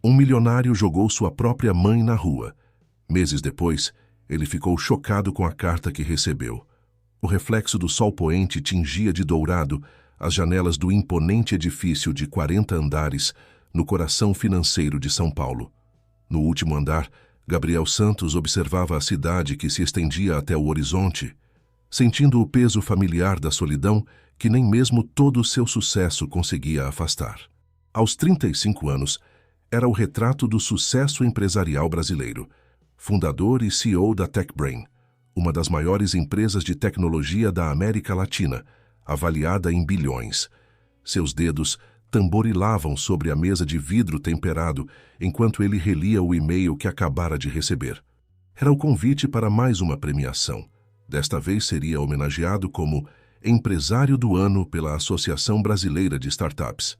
Um milionário jogou sua própria mãe na rua. Meses depois, ele ficou chocado com a carta que recebeu. O reflexo do sol poente tingia de dourado as janelas do imponente edifício de 40 andares no coração financeiro de São Paulo. No último andar, Gabriel Santos observava a cidade que se estendia até o horizonte, sentindo o peso familiar da solidão que nem mesmo todo o seu sucesso conseguia afastar. Aos 35 anos, era o retrato do sucesso empresarial brasileiro, fundador e CEO da TechBrain, uma das maiores empresas de tecnologia da América Latina, avaliada em bilhões. Seus dedos tamborilavam sobre a mesa de vidro temperado enquanto ele relia o e-mail que acabara de receber. Era o convite para mais uma premiação. Desta vez seria homenageado como Empresário do Ano pela Associação Brasileira de Startups.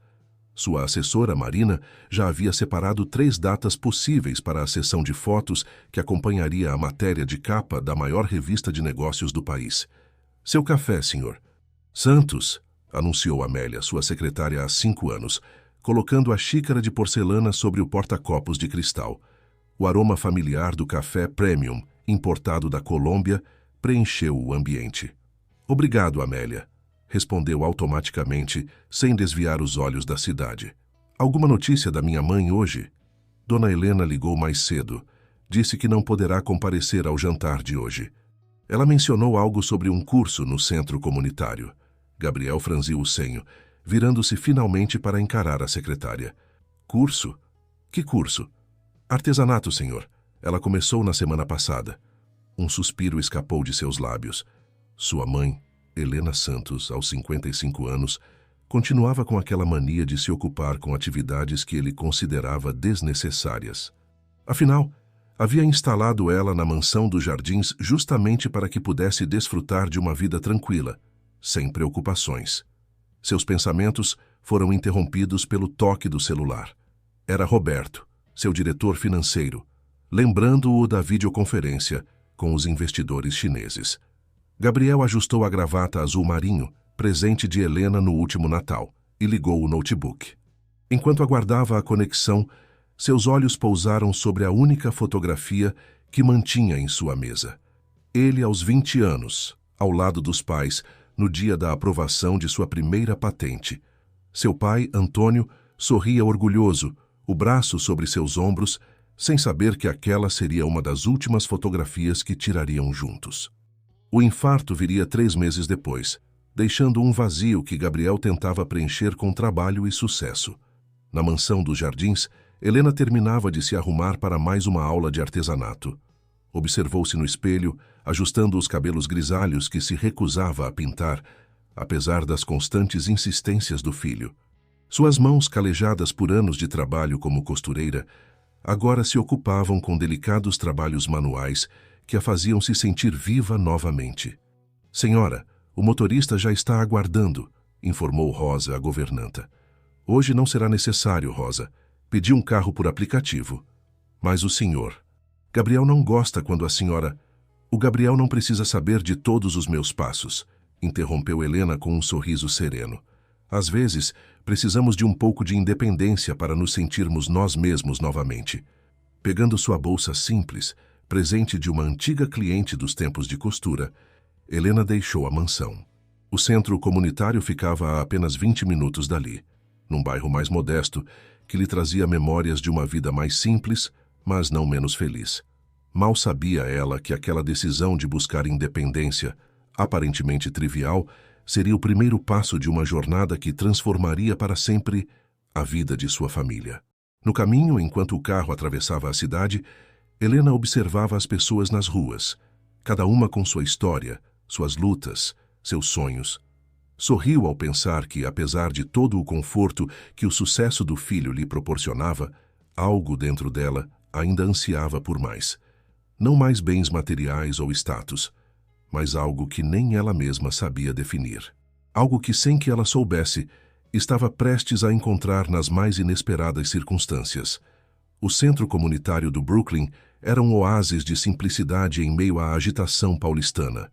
Sua assessora, Marina, já havia separado 3 datas possíveis para a sessão de fotos que acompanharia a matéria de capa da maior revista de negócios do país. "Seu café, senhor." "Santos", anunciou Amélia, sua secretária há 5 anos, colocando a xícara de porcelana sobre o porta-copos de cristal. O aroma familiar do café premium, importado da Colômbia, preencheu o ambiente. "Obrigado, Amélia", respondeu automaticamente, sem desviar os olhos da cidade. "Alguma notícia da minha mãe hoje?" Dona Helena ligou mais cedo. Disse que não poderá comparecer ao jantar de hoje. Ela mencionou algo sobre um curso no centro comunitário. Gabriel franziu o senho, virando-se finalmente para encarar a secretária. "Curso? Que curso?" "Artesanato, senhor. Ela começou na semana passada." Um suspiro escapou de seus lábios. Sua mãe, Helena Santos, aos 55 anos, continuava com aquela mania de se ocupar com atividades que ele considerava desnecessárias. Afinal, havia instalado ela na mansão dos Jardins justamente para que pudesse desfrutar de uma vida tranquila, sem preocupações. Seus pensamentos foram interrompidos pelo toque do celular. Era Roberto, seu diretor financeiro, lembrando-o da videoconferência com os investidores chineses. Gabriel ajustou a gravata azul marinho, presente de Helena no último Natal, e ligou o notebook. Enquanto aguardava a conexão, seus olhos pousaram sobre a única fotografia que mantinha em sua mesa. Ele aos 20 anos, ao lado dos pais, no dia da aprovação de sua primeira patente. Seu pai, Antônio, sorria orgulhoso, o braço sobre seus ombros, sem saber que aquela seria uma das últimas fotografias que tirariam juntos. O infarto viria 3 meses depois, deixando um vazio que Gabriel tentava preencher com trabalho e sucesso. Na mansão dos Jardins, Helena terminava de se arrumar para mais uma aula de artesanato. Observou-se no espelho, ajustando os cabelos grisalhos que se recusava a pintar, apesar das constantes insistências do filho. Suas mãos, calejadas por anos de trabalho como costureira, agora se ocupavam com delicados trabalhos manuais que a faziam se sentir viva novamente. "Senhora, o motorista já está aguardando", informou Rosa, a governanta. "Hoje não será necessário, Rosa. Pedi um carro por aplicativo." "Mas o senhor..." "Gabriel não gosta quando a senhora..." "O Gabriel não precisa saber de todos os meus passos", interrompeu Helena com um sorriso sereno. "Às vezes, precisamos de um pouco de independência para nos sentirmos nós mesmos novamente." Pegando sua bolsa simples, presente de uma antiga cliente dos tempos de costura, Helena deixou a mansão. O centro comunitário ficava a apenas 20 minutos dali, num bairro mais modesto, que lhe trazia memórias de uma vida mais simples, mas não menos feliz. Mal sabia ela que aquela decisão de buscar independência, aparentemente trivial, seria o primeiro passo de uma jornada que transformaria para sempre a vida de sua família. No caminho, enquanto o carro atravessava a cidade, Helena observava as pessoas nas ruas, cada uma com sua história, suas lutas, seus sonhos. Sorriu ao pensar que, apesar de todo o conforto que o sucesso do filho lhe proporcionava, algo dentro dela ainda ansiava por mais. Não mais bens materiais ou status, mas algo que nem ela mesma sabia definir. Algo que, sem que ela soubesse, estava prestes a encontrar nas mais inesperadas circunstâncias. O centro comunitário do Brooklyn era um oásis de simplicidade em meio à agitação paulistana.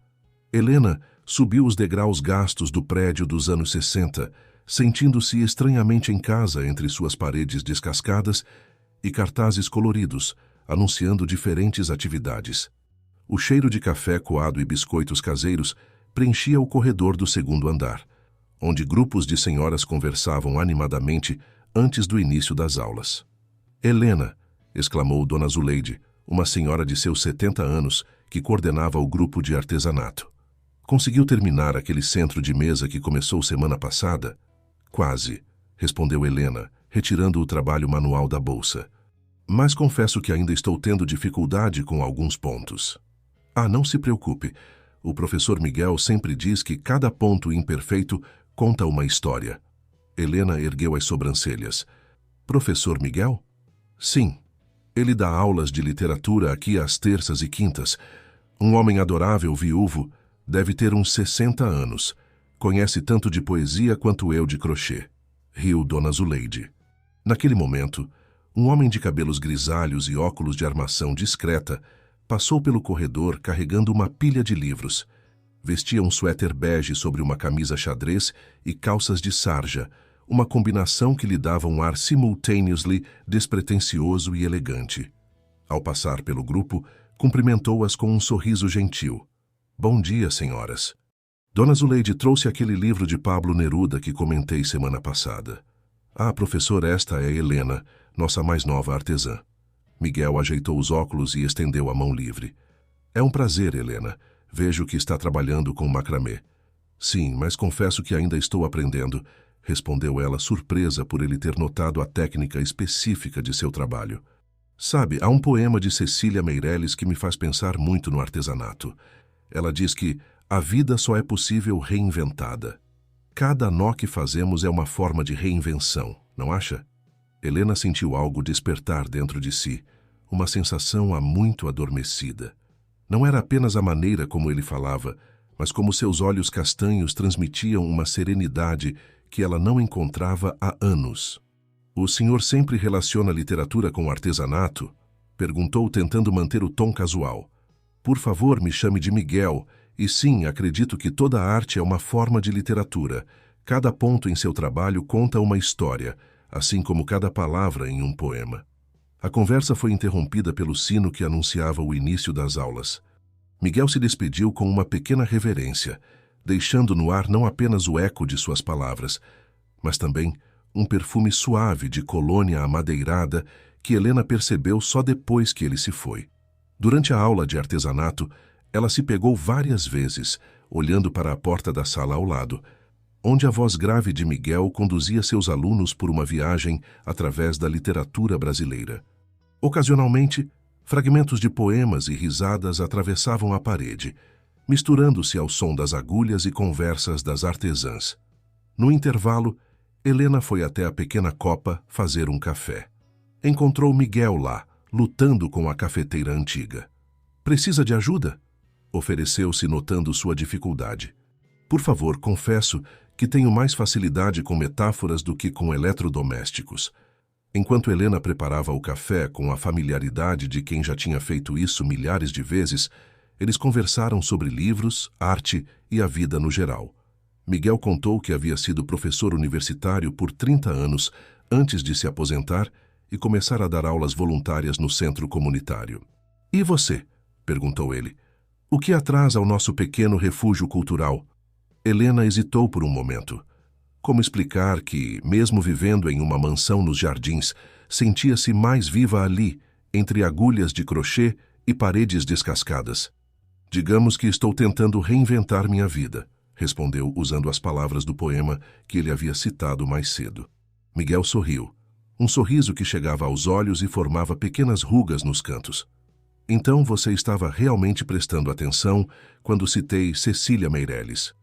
Helena subiu os degraus gastos do prédio dos anos 60, sentindo-se estranhamente em casa entre suas paredes descascadas e cartazes coloridos, anunciando diferentes atividades. O cheiro de café coado e biscoitos caseiros preenchia o corredor do segundo andar, onde grupos de senhoras conversavam animadamente antes do início das aulas. "Helena!", exclamou Dona Zuleide, uma senhora de seus 70 anos que coordenava o grupo de artesanato. "Conseguiu terminar aquele centro de mesa que começou semana passada?" "Quase", respondeu Helena, retirando o trabalho manual da bolsa. "Mas confesso que ainda estou tendo dificuldade com alguns pontos." "Ah, não se preocupe. O professor Miguel sempre diz que cada ponto imperfeito conta uma história." Helena ergueu as sobrancelhas. "Professor Miguel?" "Sim. Ele dá aulas de literatura aqui às terças e quintas. Um homem adorável, viúvo, deve ter uns 60 anos. Conhece tanto de poesia quanto eu de crochê." Riu Dona Zuleide. Naquele momento, um homem de cabelos grisalhos e óculos de armação discreta passou pelo corredor carregando uma pilha de livros. Vestia um suéter bege sobre uma camisa xadrez e calças de sarja, uma combinação que lhe dava um ar simultaneously despretensioso e elegante. Ao passar pelo grupo, cumprimentou-as com um sorriso gentil. "Bom dia, senhoras." Dona Zuleide trouxe aquele livro de Pablo Neruda que comentei semana passada. "Ah, professor, esta é Helena, nossa mais nova artesã." Miguel ajeitou os óculos e estendeu a mão livre. "É um prazer, Helena. Vejo que está trabalhando com macramê." "Sim, mas confesso que ainda estou aprendendo", respondeu ela, surpresa por ele ter notado a técnica específica de seu trabalho. "Sabe, há um poema de Cecília Meirelles que me faz pensar muito no artesanato. Ela diz que a vida só é possível reinventada. Cada nó que fazemos é uma forma de reinvenção, não acha?" Helena sentiu algo despertar dentro de si, uma sensação há muito adormecida. Não era apenas a maneira como ele falava, mas como seus olhos castanhos transmitiam uma serenidade que ela não encontrava há anos. "O senhor sempre relaciona literatura com artesanato?" perguntou, tentando manter o tom casual. "Por favor, me chame de Miguel, e sim, acredito que toda arte é uma forma de literatura. Cada ponto em seu trabalho conta uma história, assim como cada palavra em um poema." A conversa foi interrompida pelo sino que anunciava o início das aulas. Miguel se despediu com uma pequena reverência, deixando no ar não apenas o eco de suas palavras, mas também um perfume suave de colônia amadeirada que Helena percebeu só depois que ele se foi. Durante a aula de artesanato, ela se pegou várias vezes, olhando para a porta da sala ao lado, onde a voz grave de Miguel conduzia seus alunos por uma viagem através da literatura brasileira. Ocasionalmente, fragmentos de poemas e risadas atravessavam a parede, misturando-se ao som das agulhas e conversas das artesãs. No intervalo, Helena foi até a pequena copa fazer um café. Encontrou Miguel lá, lutando com a cafeteira antiga. "Precisa de ajuda?" ofereceu-se, notando sua dificuldade. "Por favor, confesso que tenho mais facilidade com metáforas do que com eletrodomésticos." Enquanto Helena preparava o café com a familiaridade de quem já tinha feito isso milhares de vezes, eles conversaram sobre livros, arte e a vida no geral. Miguel contou que havia sido professor universitário por 30 anos antes de se aposentar e começar a dar aulas voluntárias no centro comunitário. "E você?" perguntou ele. "O que atrasa o nosso pequeno refúgio cultural?" Helena hesitou por um momento. Como explicar que, mesmo vivendo em uma mansão nos jardins, sentia-se mais viva ali, entre agulhas de crochê e paredes descascadas? "Digamos que estou tentando reinventar minha vida", respondeu usando as palavras do poema que ele havia citado mais cedo. Miguel sorriu, um sorriso que chegava aos olhos e formava pequenas rugas nos cantos. "Então você estava realmente prestando atenção quando citei Cecília Meirelles."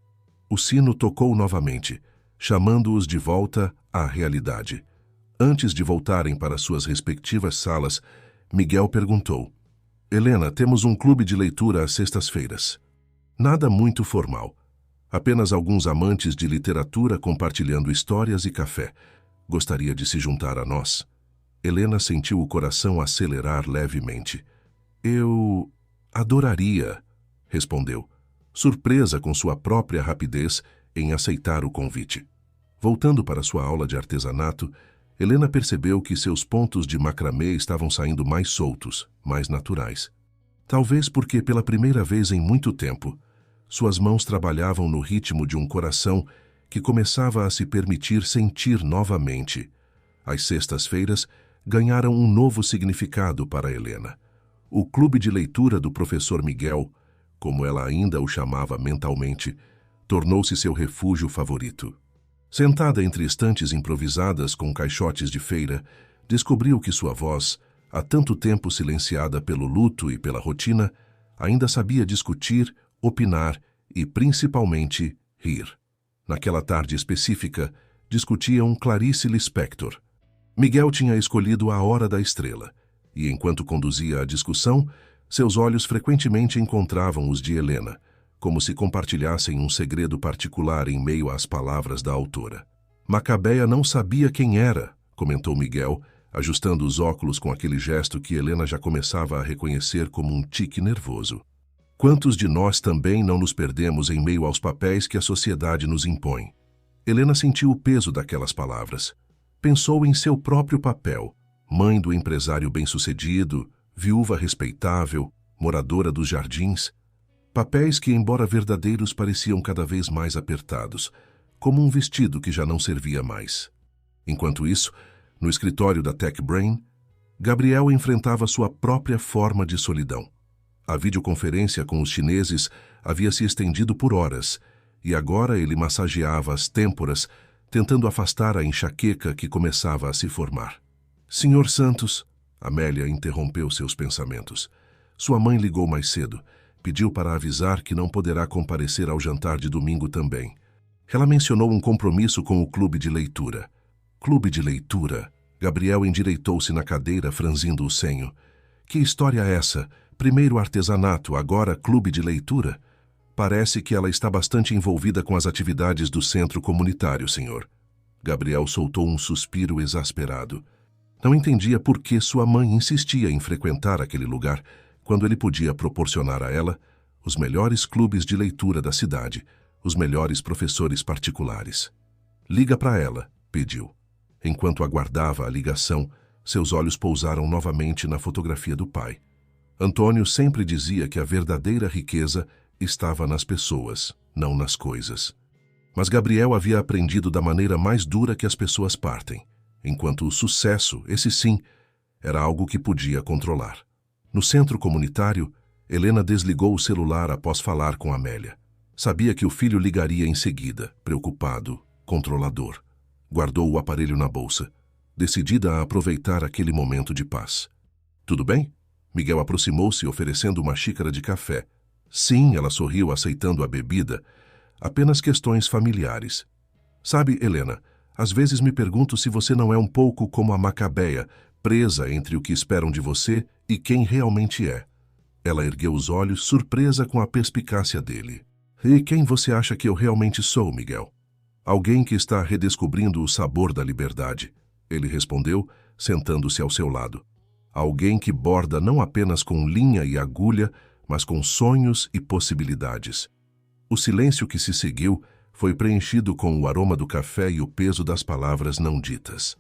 O sino tocou novamente, chamando-os de volta à realidade. Antes de voltarem para suas respectivas salas, Miguel perguntou: "Helena, temos um clube de leitura às sextas-feiras. Nada muito formal. Apenas alguns amantes de literatura compartilhando histórias e café. Gostaria de se juntar a nós?" Helena sentiu o coração acelerar levemente. "Eu adoraria", respondeu, surpresa com sua própria rapidez em aceitar o convite. Voltando para sua aula de artesanato, Helena percebeu que seus pontos de macramê estavam saindo mais soltos, mais naturais. Talvez porque, pela primeira vez em muito tempo, suas mãos trabalhavam no ritmo de um coração que começava a se permitir sentir novamente. As sextas-feiras ganharam um novo significado para Helena. O clube de leitura do professor Miguel, como ela ainda o chamava mentalmente, tornou-se seu refúgio favorito. Sentada entre estantes improvisadas com caixotes de feira, descobriu que sua voz, há tanto tempo silenciada pelo luto e pela rotina, ainda sabia discutir, opinar e, principalmente, rir. Naquela tarde específica, discutiam Clarice Lispector. Miguel tinha escolhido A Hora da Estrela, e enquanto conduzia a discussão, seus olhos frequentemente encontravam os de Helena, como se compartilhassem um segredo particular em meio às palavras da autora. Macabeia não sabia quem era, comentou Miguel, ajustando os óculos com aquele gesto que Helena já começava a reconhecer como um tique nervoso. Quantos de nós também não nos perdemos em meio aos papéis que a sociedade nos impõe? Helena sentiu o peso daquelas palavras. Pensou em seu próprio papel, mãe do empresário bem-sucedido, viúva respeitável, moradora dos jardins. Papéis que, embora verdadeiros, pareciam cada vez mais apertados, como um vestido que já não servia mais. Enquanto isso, no escritório da Tech Brain, Gabriel enfrentava sua própria forma de solidão. A videoconferência com os chineses havia se estendido por horas, e agora ele massageava as têmporas, tentando afastar a enxaqueca que começava a se formar. Senhor Santos, Amélia interrompeu seus pensamentos. Sua mãe ligou mais cedo. Pediu para avisar que não poderá comparecer ao jantar de domingo também. Ela mencionou um compromisso com o clube de leitura. Clube de leitura? Gabriel endireitou-se na cadeira, franzindo o senho. Que história é essa? Primeiro artesanato, agora clube de leitura? Parece que ela está bastante envolvida com as atividades do centro comunitário, senhor. Gabriel soltou um suspiro exasperado. Não entendia por que sua mãe insistia em frequentar aquele lugar, quando ele podia proporcionar a ela os melhores clubes de leitura da cidade, os melhores professores particulares. Liga para ela, pediu. Enquanto aguardava a ligação, seus olhos pousaram novamente na fotografia do pai. Antônio sempre dizia que a verdadeira riqueza estava nas pessoas, não nas coisas. Mas Gabriel havia aprendido da maneira mais dura que as pessoas partem, enquanto o sucesso, esse sim, era algo que podia controlar. No centro comunitário, Helena desligou o celular após falar com Amélia. Sabia que o filho ligaria em seguida, preocupado, controlador. Guardou o aparelho na bolsa, decidida a aproveitar aquele momento de paz. Tudo bem? Miguel aproximou-se oferecendo uma xícara de café. Sim, ela sorriu aceitando a bebida. Apenas questões familiares. Sabe, Helena, às vezes me pergunto se você não é um pouco como a Macabeia, presa entre o que esperam de você e quem realmente é. Ela ergueu os olhos, surpresa com a perspicácia dele. E quem você acha que eu realmente sou, Miguel? Alguém que está redescobrindo o sabor da liberdade, ele respondeu, sentando-se ao seu lado. Alguém que borda não apenas com linha e agulha, mas com sonhos e possibilidades. O silêncio que se seguiu foi preenchido com o aroma do café e o peso das palavras não ditas.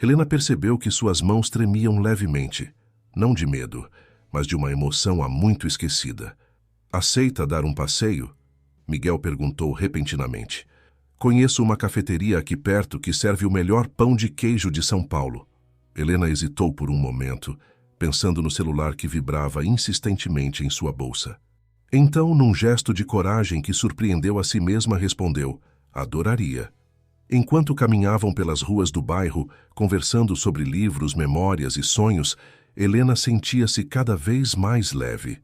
Helena percebeu que suas mãos tremiam levemente, não de medo, mas de uma emoção há muito esquecida. Aceita dar um passeio? Miguel perguntou repentinamente. Conheço uma cafeteria aqui perto que serve o melhor pão de queijo de São Paulo. Helena hesitou por um momento, pensando no celular que vibrava insistentemente em sua bolsa. Então, num gesto de coragem que surpreendeu a si mesma, respondeu: adoraria. Enquanto caminhavam pelas ruas do bairro, conversando sobre livros, memórias e sonhos, Helena sentia-se cada vez mais leve.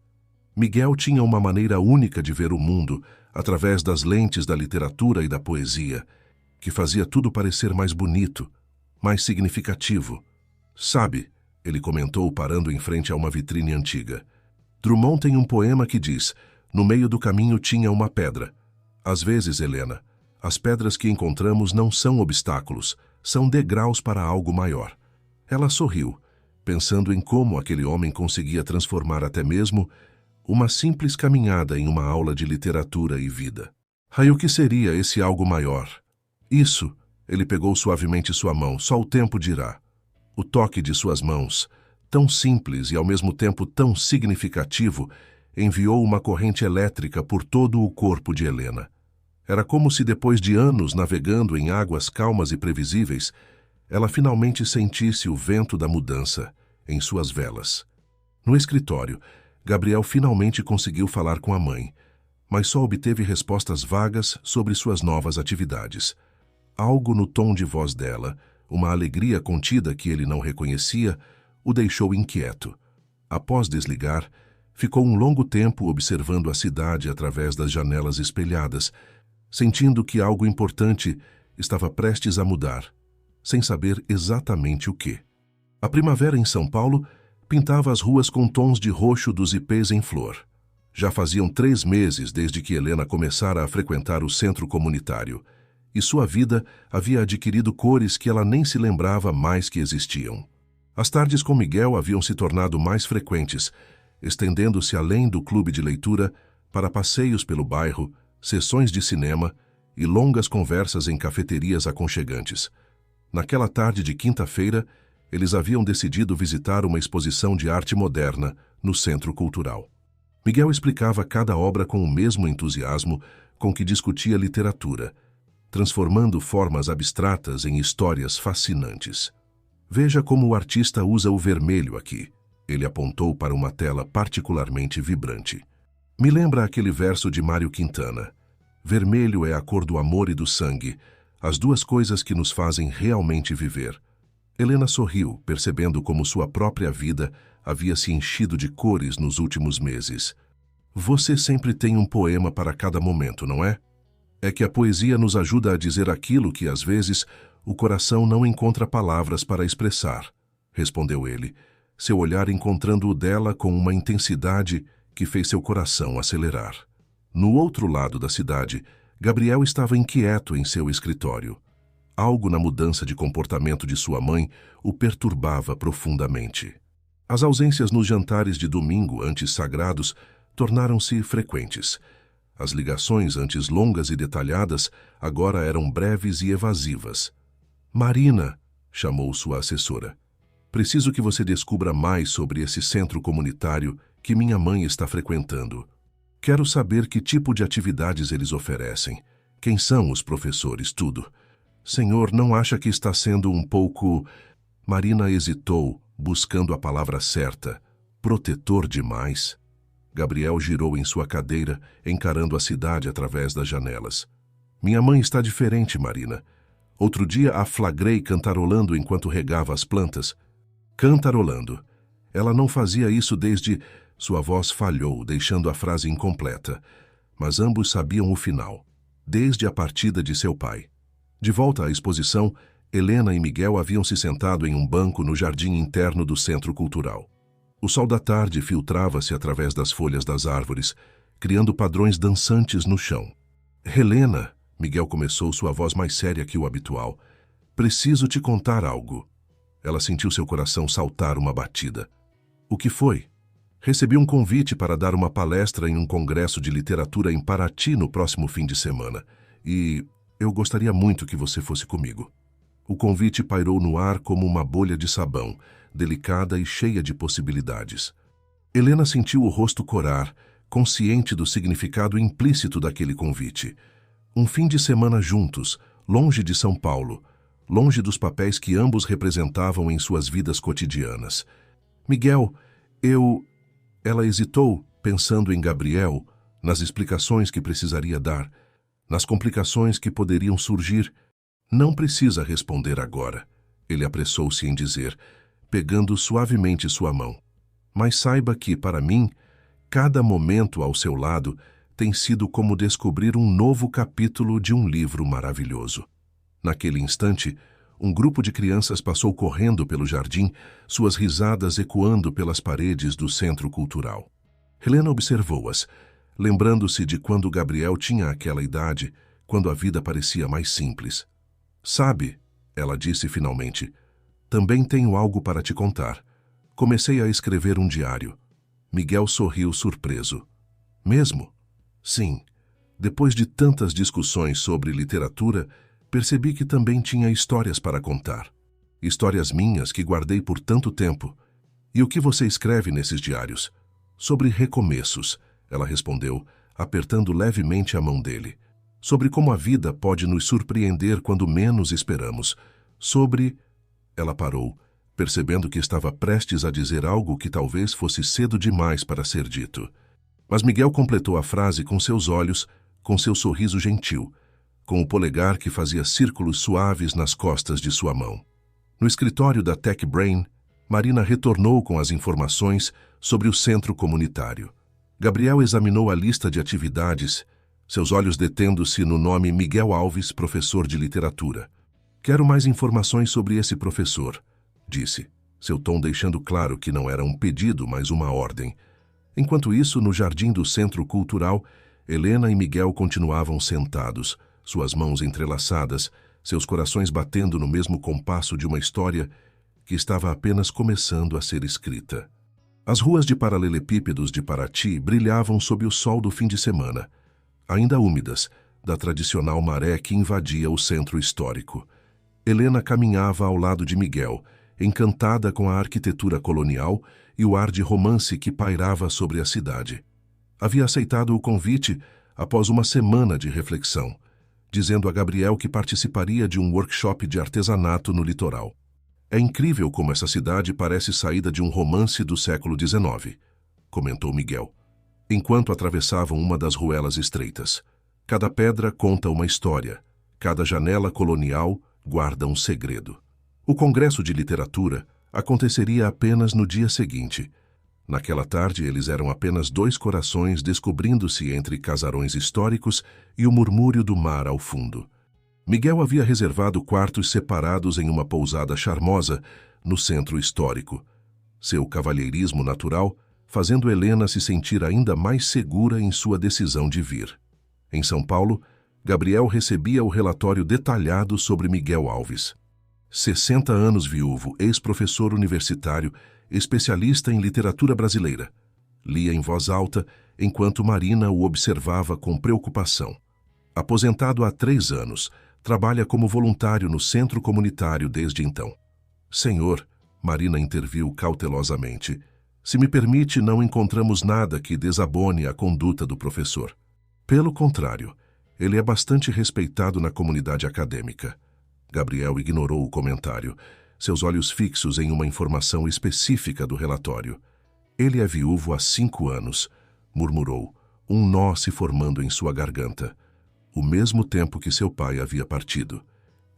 Miguel tinha uma maneira única de ver o mundo, através das lentes da literatura e da poesia, que fazia tudo parecer mais bonito, mais significativo. Sabe, ele comentou parando em frente a uma vitrine antiga. Drummond tem um poema que diz: no meio do caminho tinha uma pedra. Às vezes, Helena, as pedras que encontramos não são obstáculos, são degraus para algo maior. Ela sorriu, pensando em como aquele homem conseguia transformar até mesmo uma simples caminhada em uma aula de literatura e vida. E o que seria esse algo maior? Isso, Ele pegou suavemente sua mão. Só o tempo dirá. O toque de suas mãos, tão simples e ao mesmo tempo tão significativo, enviou uma corrente elétrica por todo o corpo de Helena. Era como se depois de anos navegando em águas calmas e previsíveis, ela finalmente sentisse o vento da mudança em suas velas. No escritório, Gabriel finalmente conseguiu falar com a mãe, mas só obteve respostas vagas sobre suas novas atividades. Algo no tom de voz dela, uma alegria contida que ele não reconhecia, o deixou inquieto. Após desligar, ficou um longo tempo observando a cidade através das janelas espelhadas, sentindo que algo importante estava prestes a mudar, sem saber exatamente o que. A primavera em São Paulo pintava as ruas com tons de roxo dos ipês em flor. Já faziam 3 meses desde que Helena começara a frequentar o centro comunitário, e sua vida havia adquirido cores que ela nem se lembrava mais que existiam. As tardes com Miguel haviam se tornado mais frequentes, estendendo-se além do clube de leitura para passeios pelo bairro, sessões de cinema e longas conversas em cafeterias aconchegantes. Naquela tarde de quinta-feira, eles haviam decidido visitar uma exposição de arte moderna no Centro Cultural. Miguel explicava cada obra com o mesmo entusiasmo com que discutia literatura, transformando formas abstratas em histórias fascinantes. Veja como o artista usa o vermelho aqui. Ele apontou para uma tela particularmente vibrante. Me lembra aquele verso de Mário Quintana. Vermelho é a cor do amor e do sangue, as duas coisas que nos fazem realmente viver. Helena sorriu, percebendo como sua própria vida havia se enchido de cores nos últimos meses. Você sempre tem um poema para cada momento, não é? É que a poesia nos ajuda a dizer aquilo que, às vezes, o coração não encontra palavras para expressar, respondeu ele, seu olhar encontrando o dela com uma intensidade que fez seu coração acelerar. No outro lado da cidade, Gabriel estava inquieto em seu escritório. Algo na mudança de comportamento de sua mãe o perturbava profundamente. As ausências nos jantares de domingo, antes sagrados, tornaram-se frequentes. As ligações, antes longas e detalhadas, agora eram breves e evasivas. Marina, chamou sua assessora. Preciso que você descubra mais sobre esse centro comunitário que minha mãe está frequentando. Quero saber que tipo de atividades eles oferecem. Quem são os professores, tudo. Senhor, não acha que está sendo um pouco... Marina hesitou, buscando a palavra certa. Protetor demais? Gabriel girou em sua cadeira, encarando a cidade através das janelas. Minha mãe está diferente, Marina. Outro dia a flagrei cantarolando enquanto regava as plantas. Cantarolando. Ela não fazia isso desde... Sua voz falhou, deixando a frase incompleta. Mas ambos sabiam o final. Desde a partida de seu pai. De volta à exposição, Helena e Miguel haviam se sentado em um banco no jardim interno do Centro Cultural. O sol da tarde filtrava-se através das folhas das árvores, criando padrões dançantes no chão. Helena, Miguel começou, sua voz mais séria que o habitual. Preciso te contar algo. Ela sentiu seu coração saltar uma batida. O que foi? Recebi um convite para dar uma palestra em um congresso de literatura em Paraty no próximo fim de semana. E eu gostaria muito que você fosse comigo. O convite pairou no ar como uma bolha de sabão, delicada e cheia de possibilidades. Helena sentiu o rosto corar, consciente do significado implícito daquele convite. Um fim de semana juntos, longe de São Paulo, longe dos papéis que ambos representavam em suas vidas cotidianas. Miguel, Ela hesitou, pensando em Gabriel, nas explicações que precisaria dar, nas complicações que poderiam surgir. Não precisa responder agora, ele apressou-se em dizer, pegando suavemente sua mão. Mas saiba que, para mim, cada momento ao seu lado tem sido como descobrir um novo capítulo de um livro maravilhoso. Naquele instante, um grupo de crianças passou correndo pelo jardim, suas risadas ecoando pelas paredes do Centro Cultural. Helena observou-as, lembrando-se de quando Gabriel tinha aquela idade, quando a vida parecia mais simples. Sabe, ela disse finalmente, também tenho algo para te contar. Comecei a escrever um diário. Miguel sorriu surpreso. Mesmo? Sim. Depois de tantas discussões sobre literatura, Percebi que também tinha histórias para contar. Histórias minhas que guardei por tanto tempo. E o que você escreve nesses diários? Sobre recomeços, ela respondeu, apertando levemente a mão dele. Sobre como a vida pode nos surpreender quando menos esperamos. Sobre... Ela parou, percebendo que estava prestes a dizer algo que talvez fosse cedo demais para ser dito. Mas Miguel completou a frase com seus olhos, com seu sorriso gentil, com o polegar que fazia círculos suaves nas costas de sua mão. No escritório da Tech Brain, Marina retornou com as informações sobre o centro comunitário. Gabriel examinou a lista de atividades, seus olhos detendo-se no nome Miguel Alves, professor de literatura. Quero mais informações sobre esse professor, disse, seu tom deixando claro que não era um pedido, mas uma ordem. Enquanto isso, no jardim do Centro Cultural, Helena e Miguel continuavam sentados, suas mãos entrelaçadas, seus corações batendo no mesmo compasso de uma história que estava apenas começando a ser escrita. As ruas de paralelepípedos de Paraty brilhavam sob o sol do fim de semana, ainda úmidas, da tradicional maré que invadia o centro histórico. Helena caminhava ao lado de Miguel, encantada com a arquitetura colonial e o ar de romance que pairava sobre a cidade. Havia aceitado o convite após uma semana de reflexão, dizendo a Gabriel que participaria de um workshop de artesanato no litoral. É incrível como essa cidade parece saída de um romance do século XIX, comentou Miguel, enquanto atravessavam uma das ruelas estreitas. Cada pedra conta uma história, cada janela colonial guarda um segredo. O Congresso de Literatura aconteceria apenas no dia seguinte. Naquela tarde, eles eram apenas dois corações descobrindo-se entre casarões históricos e o murmúrio do mar ao fundo. Miguel havia reservado quartos separados em uma pousada charmosa no centro histórico. Seu cavalheirismo natural fazendo Helena se sentir ainda mais segura em sua decisão de vir. Em São Paulo, Gabriel recebia o relatório detalhado sobre Miguel Alves. 60 anos viúvo, ex-professor universitário, especialista em literatura brasileira. Lia em voz alta, enquanto Marina o observava com preocupação. Aposentado há 3 anos, trabalha como voluntário no centro comunitário desde então. Senhor, Marina interviu cautelosamente, se me permite, não encontramos nada que desabone a conduta do professor. Pelo contrário, ele é bastante respeitado na comunidade acadêmica. Gabriel ignorou o comentário, seus olhos fixos em uma informação específica do relatório. Ele é viúvo há 5 anos, murmurou, um nó se formando em sua garganta. O mesmo tempo que seu pai havia partido.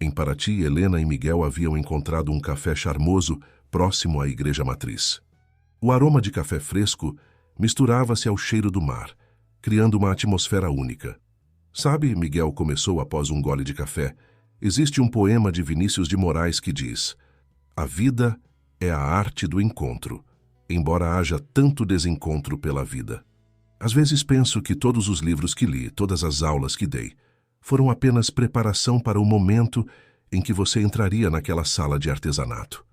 Em Paraty, Helena e Miguel haviam encontrado um café charmoso próximo à igreja matriz. O aroma de café fresco misturava-se ao cheiro do mar, criando uma atmosfera única. Sabe, Miguel começou após um gole de café, existe um poema de Vinícius de Moraes que diz: a vida é a arte do encontro, embora haja tanto desencontro pela vida. Às vezes penso que todos os livros que li, todas as aulas que dei, foram apenas preparação para o momento em que você entraria naquela sala de artesanato.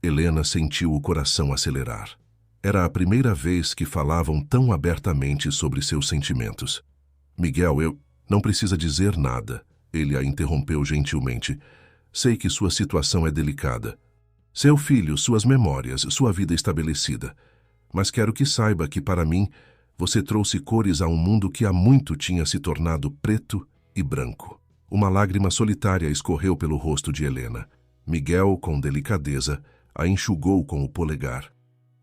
Helena sentiu o coração acelerar. Era a primeira vez que falavam tão abertamente sobre seus sentimentos. Miguel, eu... Não precisa dizer nada, ele a interrompeu gentilmente. Sei que sua situação é delicada. Seu filho, suas memórias, sua vida estabelecida. Mas quero que saiba que, para mim, você trouxe cores a um mundo que há muito tinha se tornado preto e branco. Uma lágrima solitária escorreu pelo rosto de Helena. Miguel, com delicadeza, a enxugou com o polegar.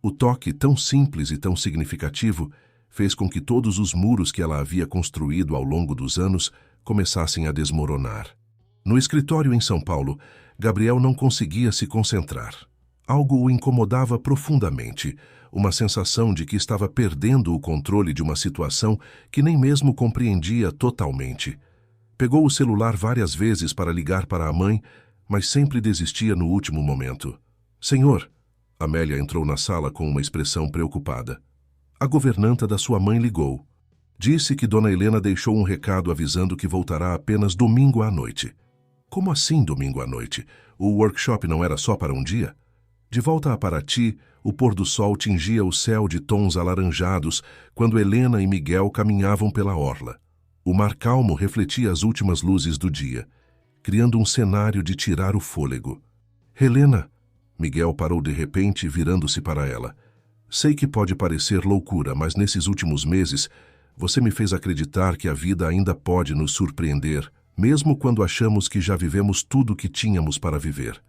O toque, tão simples e tão significativo, fez com que todos os muros que ela havia construído ao longo dos anos começassem a desmoronar. No escritório em São Paulo, Gabriel não conseguia se concentrar. Algo o incomodava profundamente, uma sensação de que estava perdendo o controle de uma situação que nem mesmo compreendia totalmente. Pegou o celular várias vezes para ligar para a mãe, mas sempre desistia no último momento. Senhor, Amélia entrou na sala com uma expressão preocupada. A governanta da sua mãe ligou. Disse que Dona Helena deixou um recado avisando que voltará apenas domingo à noite. Como assim domingo à noite? O workshop não era só para um dia? De volta a Paraty, o pôr do sol tingia o céu de tons alaranjados quando Helena e Miguel caminhavam pela orla. O mar calmo refletia as últimas luzes do dia. criando um cenário de tirar o fôlego. Helena, Miguel parou de repente, virando-se para ela. Sei que pode parecer loucura, mas nesses últimos meses você me fez acreditar que a vida ainda pode nos surpreender, mesmo quando achamos que já vivemos tudo o que tínhamos para viver.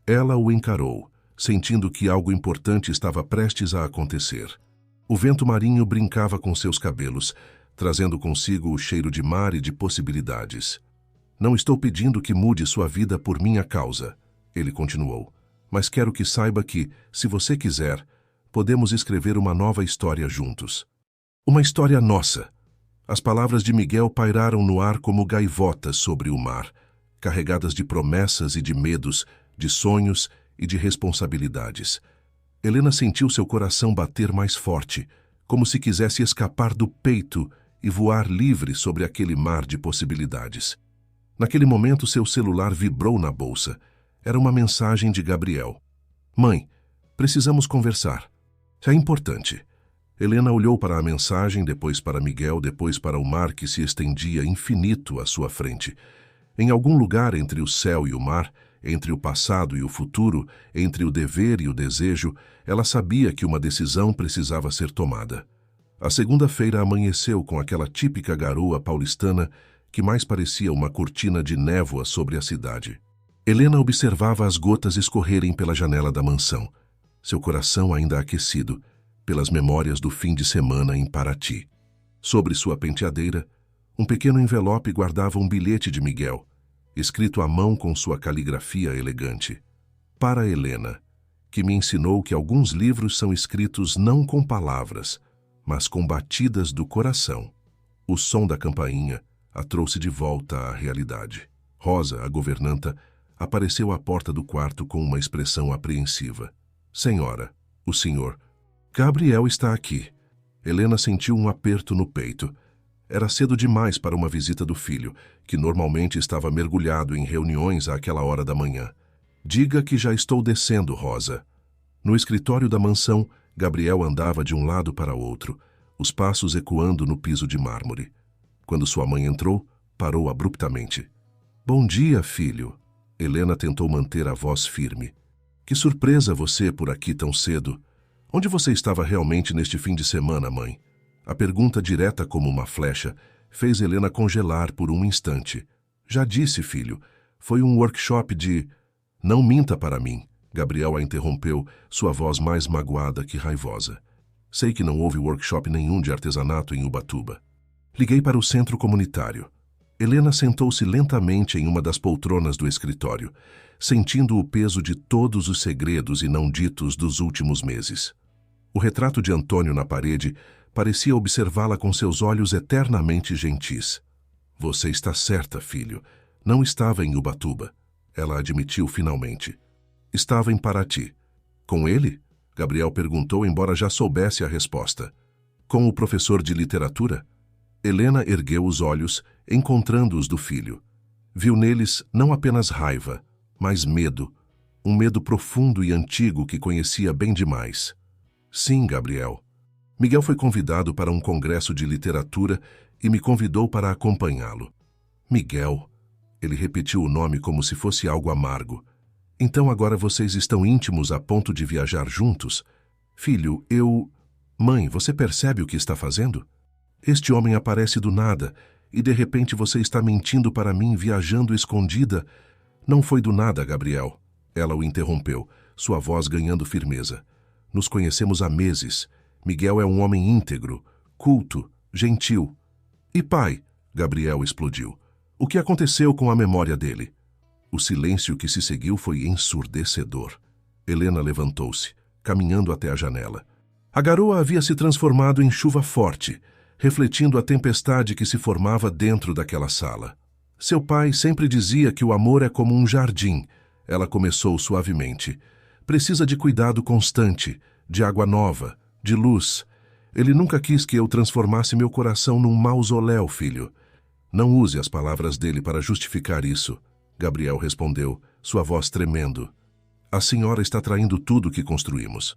Ela o encarou, sentindo que algo importante estava prestes a acontecer. O vento marinho brincava com seus cabelos, trazendo consigo o cheiro de mar e de possibilidades. Não estou pedindo que mude sua vida por minha causa, ele continuou, mas quero que saiba que, se você quiser, podemos escrever uma nova história juntos. Uma história nossa. As palavras de Miguel pairaram no ar como gaivotas sobre o mar, carregadas de promessas e de medos, de sonhos e de responsabilidades. Helena sentiu seu coração bater mais forte, como se quisesse escapar do peito e voar livre sobre aquele mar de possibilidades. Naquele momento, seu celular vibrou na bolsa. Era uma mensagem de Gabriel. Mãe, precisamos conversar. É importante. Helena olhou para a mensagem, depois para Miguel, depois para o mar que se estendia infinito à sua frente. Em algum lugar entre o céu e o mar, entre o passado e o futuro, entre o dever e o desejo, ela sabia que uma decisão precisava ser tomada. A segunda-feira amanheceu com aquela típica garoa paulistana que mais parecia uma cortina de névoa sobre a cidade. Helena observava as gotas escorrerem pela janela da mansão, seu coração ainda aquecido pelas memórias do fim de semana em Paraty. Sobre sua penteadeira, um pequeno envelope guardava um bilhete de Miguel, escrito à mão com sua caligrafia elegante. Para Helena, que me ensinou que alguns livros são escritos não com palavras, mas com batidas do coração. O som da campainha a trouxe de volta à realidade. Rosa, a governanta, apareceu à porta do quarto com uma expressão apreensiva. Senhora, o senhor... Gabriel está aqui. Helena sentiu um aperto no peito. Era cedo demais para uma visita do filho, que normalmente estava mergulhado em reuniões àquela hora da manhã. Diga que já estou descendo, Rosa. No escritório da mansão, Gabriel andava de um lado para outro, os passos ecoando no piso de mármore. Quando sua mãe entrou, parou abruptamente. Bom dia, filho. Helena tentou manter a voz firme. Que surpresa você por aqui tão cedo. Onde você estava realmente neste fim de semana, mãe? A pergunta direta como uma flecha fez Helena congelar por um instante. Já disse, filho, foi um workshop de... Não minta para mim, Gabriel a interrompeu, sua voz mais magoada que raivosa. Sei que não houve workshop nenhum de artesanato em Ubatuba. Liguei para o centro comunitário. Helena sentou-se lentamente em uma das poltronas do escritório, sentindo o peso de todos os segredos e não ditos dos últimos meses. O retrato de Antônio na parede parecia observá-la com seus olhos eternamente gentis. Você está certa, filho. Não estava em Ubatuba. Ela admitiu finalmente. Estava em Paraty. Com ele? Gabriel perguntou, embora já soubesse a resposta. Com o professor de literatura? Helena ergueu os olhos, encontrando-os do filho. Viu neles não apenas raiva, mas medo. Um medo profundo e antigo que conhecia bem demais. Sim, Gabriel. Miguel foi convidado para um congresso de literatura e me convidou para acompanhá-lo. Miguel. Ele repetiu o nome como se fosse algo amargo. Então agora vocês estão íntimos a ponto de viajar juntos? Filho, eu... Mãe, você percebe o que está fazendo? Este homem aparece do nada e de repente você está mentindo para mim, viajando escondida. Não foi do nada, Gabriel. Ela o interrompeu, sua voz ganhando firmeza. Nos conhecemos há meses. Miguel é um homem íntegro, culto, gentil. E pai? Gabriel explodiu. O que aconteceu com a memória dele? O silêncio que se seguiu foi ensurdecedor. Helena levantou-se, caminhando até a janela. A garoa havia se transformado em chuva forte, refletindo a tempestade que se formava dentro daquela sala. Seu pai sempre dizia que o amor é como um jardim. Ela começou suavemente. Precisa de cuidado constante, de água nova, de luz. Ele nunca quis que eu transformasse meu coração num mausoléu, filho. Não use as palavras dele para justificar isso, Gabriel respondeu, sua voz tremendo. A senhora está traindo tudo que construímos.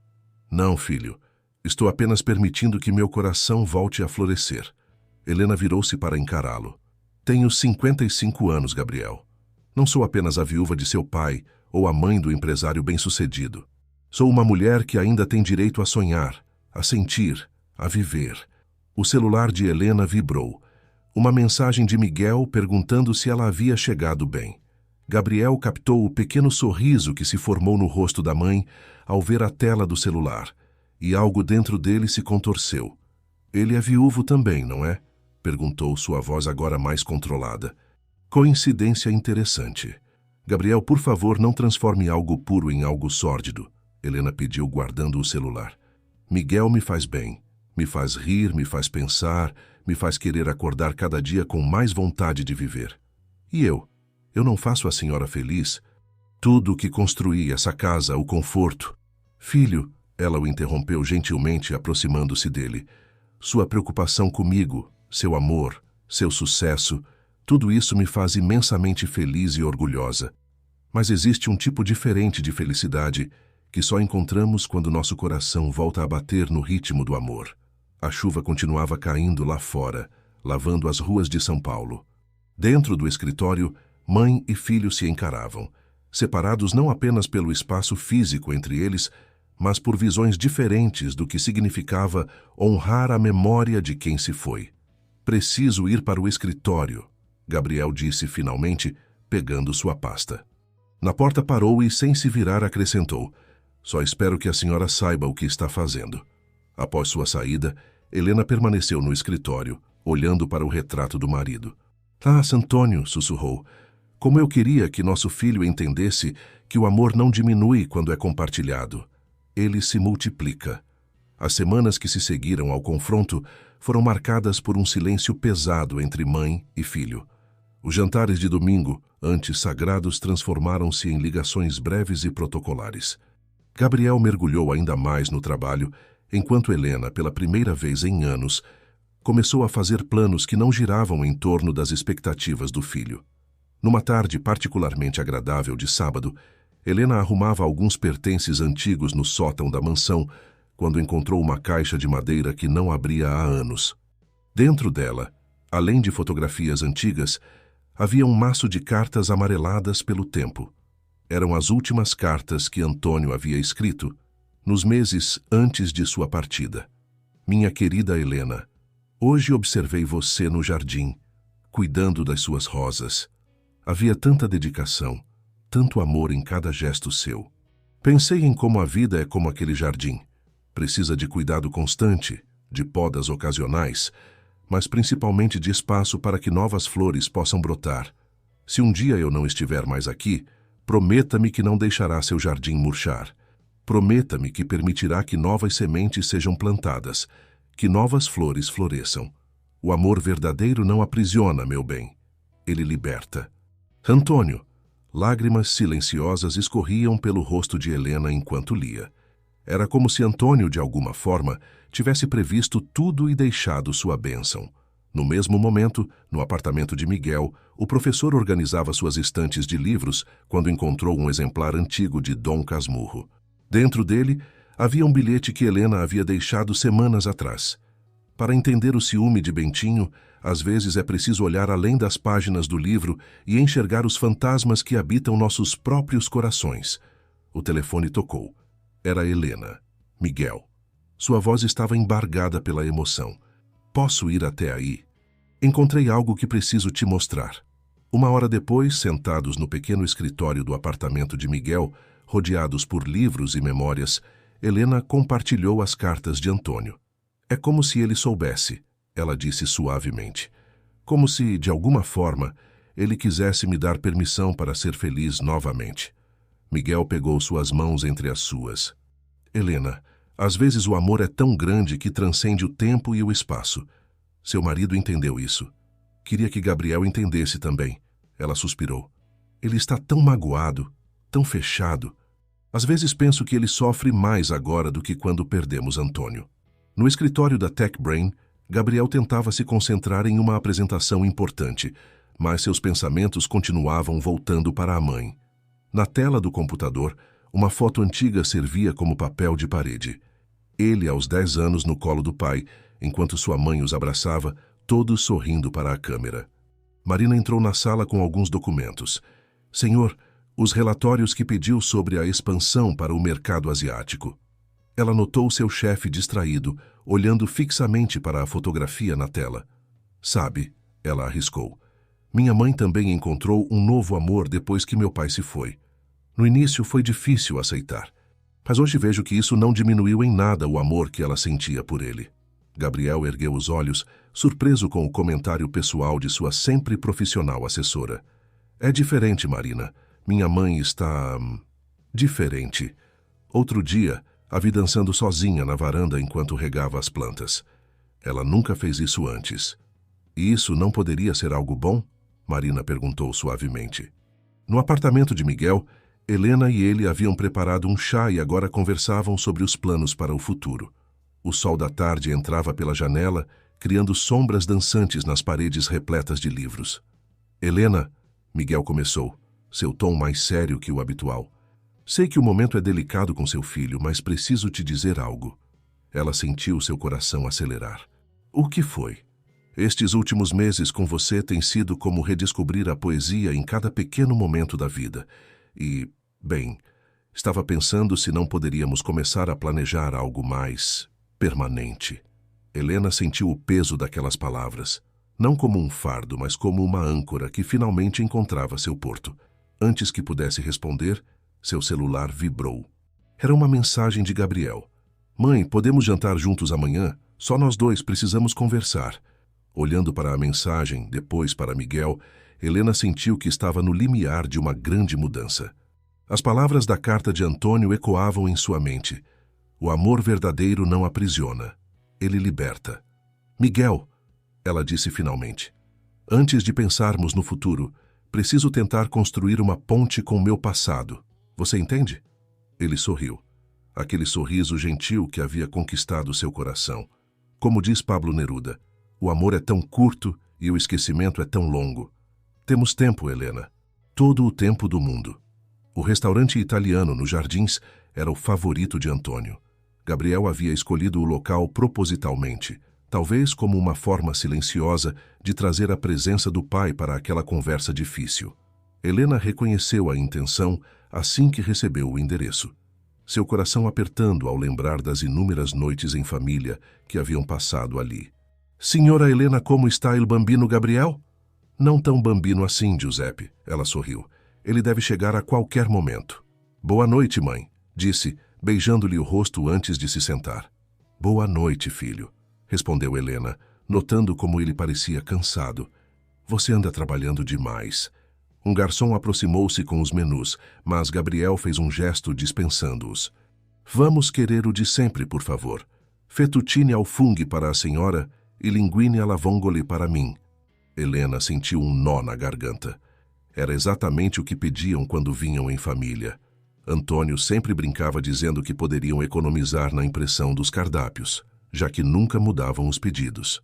Não, filho. Estou apenas permitindo que meu coração volte a florescer. Helena virou-se para encará-lo. Tenho 55 anos, Gabriel. Não sou apenas a viúva de seu pai ou a mãe do empresário bem-sucedido. Sou uma mulher que ainda tem direito a sonhar, a sentir, a viver. O celular de Helena vibrou. Uma mensagem de Miguel perguntando se ela havia chegado bem. Gabriel captou o pequeno sorriso que se formou no rosto da mãe ao ver a tela do celular, e algo dentro dele se contorceu. Ele é viúvo também, não é? Perguntou sua voz agora mais controlada. Coincidência interessante. Gabriel, por favor, não transforme algo puro em algo sórdido, Helena pediu guardando o celular. Miguel me faz bem, me faz rir, me faz pensar, me faz querer acordar cada dia com mais vontade de viver. E eu? Eu não faço a senhora feliz? Tudo o que construí, essa casa, o conforto. Filho, ela o interrompeu gentilmente, aproximando-se dele. Sua preocupação comigo, seu amor, seu sucesso, tudo isso me faz imensamente feliz e orgulhosa. Mas existe um tipo diferente de felicidade que só encontramos quando nosso coração volta a bater no ritmo do amor. A chuva continuava caindo lá fora, lavando as ruas de São Paulo. Dentro do escritório, mãe e filho se encaravam, separados não apenas pelo espaço físico entre eles, mas por visões diferentes do que significava honrar a memória de quem se foi. Preciso ir para o escritório, Gabriel disse finalmente, pegando sua pasta. Na porta parou e, sem se virar, acrescentou: só espero que a senhora saiba o que está fazendo. Após sua saída, Helena permaneceu no escritório, olhando para o retrato do marido. Ah, Antônio, sussurrou. Como eu queria que nosso filho entendesse que o amor não diminui quando é compartilhado. Ele se multiplica. As semanas que se seguiram ao confronto foram marcadas por um silêncio pesado entre mãe e filho. Os jantares de domingo, antes sagrados, transformaram-se em ligações breves e protocolares. Gabriel mergulhou ainda mais no trabalho, enquanto Helena, pela primeira vez em anos, começou a fazer planos que não giravam em torno das expectativas do filho. Numa tarde particularmente agradável de sábado, Helena arrumava alguns pertences antigos no sótão da mansão, quando encontrou uma caixa de madeira que não abria há anos. Dentro dela, além de fotografias antigas, havia um maço de cartas amareladas pelo tempo. Eram as últimas cartas que Antônio havia escrito, nos meses antes de sua partida. Minha querida Helena, hoje observei você no jardim, cuidando das suas rosas. Havia tanta dedicação, tanto amor em cada gesto seu. Pensei em como a vida é como aquele jardim. Precisa de cuidado constante, de podas ocasionais, mas principalmente de espaço para que novas flores possam brotar. Se um dia eu não estiver mais aqui, prometa-me que não deixará seu jardim murchar. Prometa-me que permitirá que novas sementes sejam plantadas, que novas flores floresçam. O amor verdadeiro não aprisiona, meu bem. Ele liberta. Antônio. Lágrimas silenciosas escorriam pelo rosto de Helena enquanto lia. Era como se Antônio, de alguma forma, tivesse previsto tudo e deixado sua bênção. No mesmo momento, no apartamento de Miguel, o professor organizava suas estantes de livros quando encontrou um exemplar antigo de Dom Casmurro. Dentro dele, havia um bilhete que Helena havia deixado semanas atrás. Para entender o ciúme de Bentinho, às vezes é preciso olhar além das páginas do livro e enxergar os fantasmas que habitam nossos próprios corações. O telefone tocou. Era Helena. Miguel. Sua voz estava embargada pela emoção. Posso ir até aí? Encontrei algo que preciso te mostrar. Uma hora depois, sentados no pequeno escritório do apartamento de Miguel, rodeados por livros e memórias, Helena compartilhou as cartas de Antônio. É como se ele soubesse, ela disse suavemente. Como se, de alguma forma, ele quisesse me dar permissão para ser feliz novamente. Miguel pegou suas mãos entre as suas. Helena, às vezes o amor é tão grande que transcende o tempo e o espaço. Seu marido entendeu isso. Queria que Gabriel entendesse também. Ela suspirou. Ele está tão magoado, tão fechado. Às vezes penso que ele sofre mais agora do que quando perdemos Antônio. No escritório da Tech Brain, Gabriel tentava se concentrar em uma apresentação importante, mas seus pensamentos continuavam voltando para a mãe. Na tela do computador, uma foto antiga servia como papel de parede. Ele, aos 10 anos, no colo do pai, enquanto sua mãe os abraçava, todos sorrindo para a câmera. Marina entrou na sala com alguns documentos. Senhor, os relatórios que pediu sobre a expansão para o mercado asiático. Ela notou seu chefe distraído, olhando fixamente para a fotografia na tela. Sabe, ela arriscou. Minha mãe também encontrou um novo amor depois que meu pai se foi. No início foi difícil aceitar, mas hoje vejo que isso não diminuiu em nada o amor que ela sentia por ele. Gabriel ergueu os olhos, surpreso com o comentário pessoal de sua sempre profissional assessora. É diferente, Marina. Minha mãe está... diferente. Outro dia, a vi dançando sozinha na varanda enquanto regava as plantas. Ela nunca fez isso antes. E isso não poderia ser algo bom? Marina perguntou suavemente. No apartamento de Miguel, Helena e ele haviam preparado um chá e agora conversavam sobre os planos para o futuro. O sol da tarde entrava pela janela, criando sombras dançantes nas paredes repletas de livros. Helena, Miguel começou, seu tom mais sério que o habitual. Sei que o momento é delicado com seu filho, mas preciso te dizer algo. Ela sentiu seu coração acelerar. O que foi? Estes últimos meses com você têm sido como redescobrir a poesia em cada pequeno momento da vida. E, bem, estava pensando se não poderíamos começar a planejar algo mais permanente. Helena sentiu o peso daquelas palavras, não como um fardo, mas como uma âncora que finalmente encontrava seu porto. Antes que pudesse responder, seu celular vibrou. Era uma mensagem de Gabriel. Mãe, podemos jantar juntos amanhã? Só nós dois precisamos conversar. Olhando para a mensagem, depois para Miguel, Helena sentiu que estava no limiar de uma grande mudança. As palavras da carta de Antônio ecoavam em sua mente. O amor verdadeiro não aprisiona. Ele liberta. Miguel, ela disse finalmente. Antes de pensarmos no futuro, preciso tentar construir uma ponte com meu passado. Você entende? Ele sorriu. Aquele sorriso gentil que havia conquistado seu coração. Como diz Pablo Neruda, o amor é tão curto e o esquecimento é tão longo. Temos tempo, Helena. Todo o tempo do mundo. O restaurante italiano nos Jardins era o favorito de Antônio. Gabriel havia escolhido o local propositalmente, talvez como uma forma silenciosa de trazer a presença do pai para aquela conversa difícil. Helena reconheceu a intenção assim que recebeu o endereço. Seu coração apertando ao lembrar das inúmeras noites em família que haviam passado ali. Senhora Helena, como está il bambino Gabriel? Não tão bambino assim, Giuseppe, ela sorriu. Ele deve chegar a qualquer momento. Boa noite, mãe, disse, beijando-lhe o rosto antes de se sentar. Boa noite, filho, respondeu Helena, notando como ele parecia cansado. Você anda trabalhando demais. Um garçom aproximou-se com os menus, mas Gabriel fez um gesto dispensando-os. Vamos querer o de sempre, por favor. Fettuccine ao fungo para a senhora e linguine alla vongole para mim. Helena sentiu um nó na garganta. Era exatamente o que pediam quando vinham em família. Antônio sempre brincava dizendo que poderiam economizar na impressão dos cardápios, já que nunca mudavam os pedidos.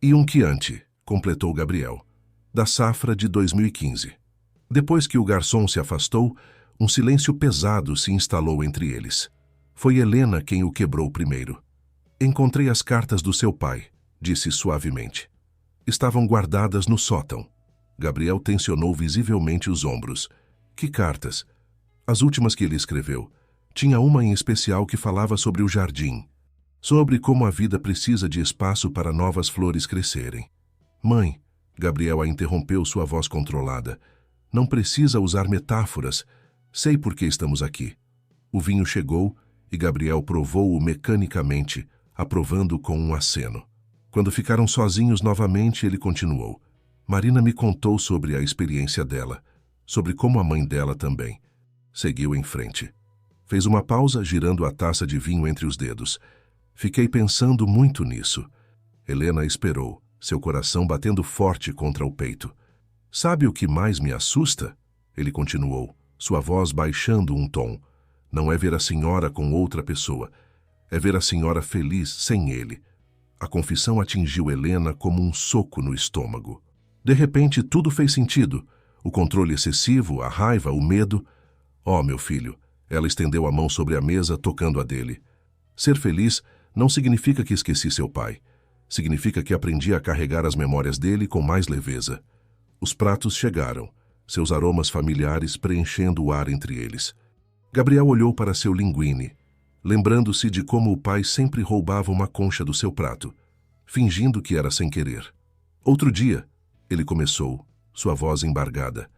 E um Chianti, completou Gabriel, da safra de 2015. Depois que o garçom se afastou, um silêncio pesado se instalou entre eles. Foi Helena quem o quebrou primeiro. Encontrei as cartas do seu pai, disse suavemente. Estavam guardadas no sótão. Gabriel tensionou visivelmente os ombros. Que cartas? As últimas que ele escreveu. Tinha uma em especial que falava sobre o jardim. Sobre como a vida precisa de espaço para novas flores crescerem. Mãe, Gabriel a interrompeu sua voz controlada. Não precisa usar metáforas. Sei por que estamos aqui. O vinho chegou e Gabriel provou-o mecanicamente, aprovando com um aceno. Quando ficaram sozinhos novamente, ele continuou. Marina me contou sobre a experiência dela, sobre como a mãe dela também. Seguiu em frente. Fez uma pausa, girando a taça de vinho entre os dedos. Fiquei pensando muito nisso. Helena esperou, seu coração batendo forte contra o peito. Sabe o que mais me assusta? Ele continuou, sua voz baixando um tom. Não é ver a senhora com outra pessoa. É ver a senhora feliz sem ele. A confissão atingiu Helena como um soco no estômago. De repente, tudo fez sentido. O controle excessivo, a raiva, o medo. Oh, meu filho, ela estendeu a mão sobre a mesa, tocando a dele. Ser feliz não significa que esqueci seu pai. Significa que aprendi a carregar as memórias dele com mais leveza. Os pratos chegaram. seus aromas familiares preenchendo o ar entre eles. Gabriel olhou para seu linguine, lembrando-se de como o pai sempre roubava uma concha do seu prato, fingindo que era sem querer. Outro dia, ele começou, sua voz embargada.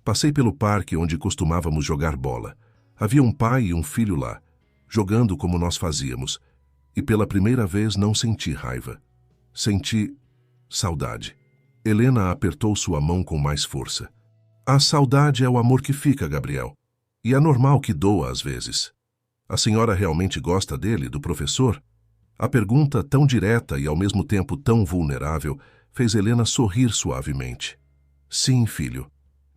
Passei pelo parque onde costumávamos jogar bola. Havia um pai e um filho lá, jogando como nós fazíamos, e pela primeira vez não senti raiva. Senti saudade. Helena apertou sua mão com mais força. A saudade é o amor que fica, Gabriel. E é normal que doa às vezes. A senhora realmente gosta dele, do professor? A pergunta, tão direta e ao mesmo tempo tão vulnerável, fez Helena sorrir suavemente. Sim, filho.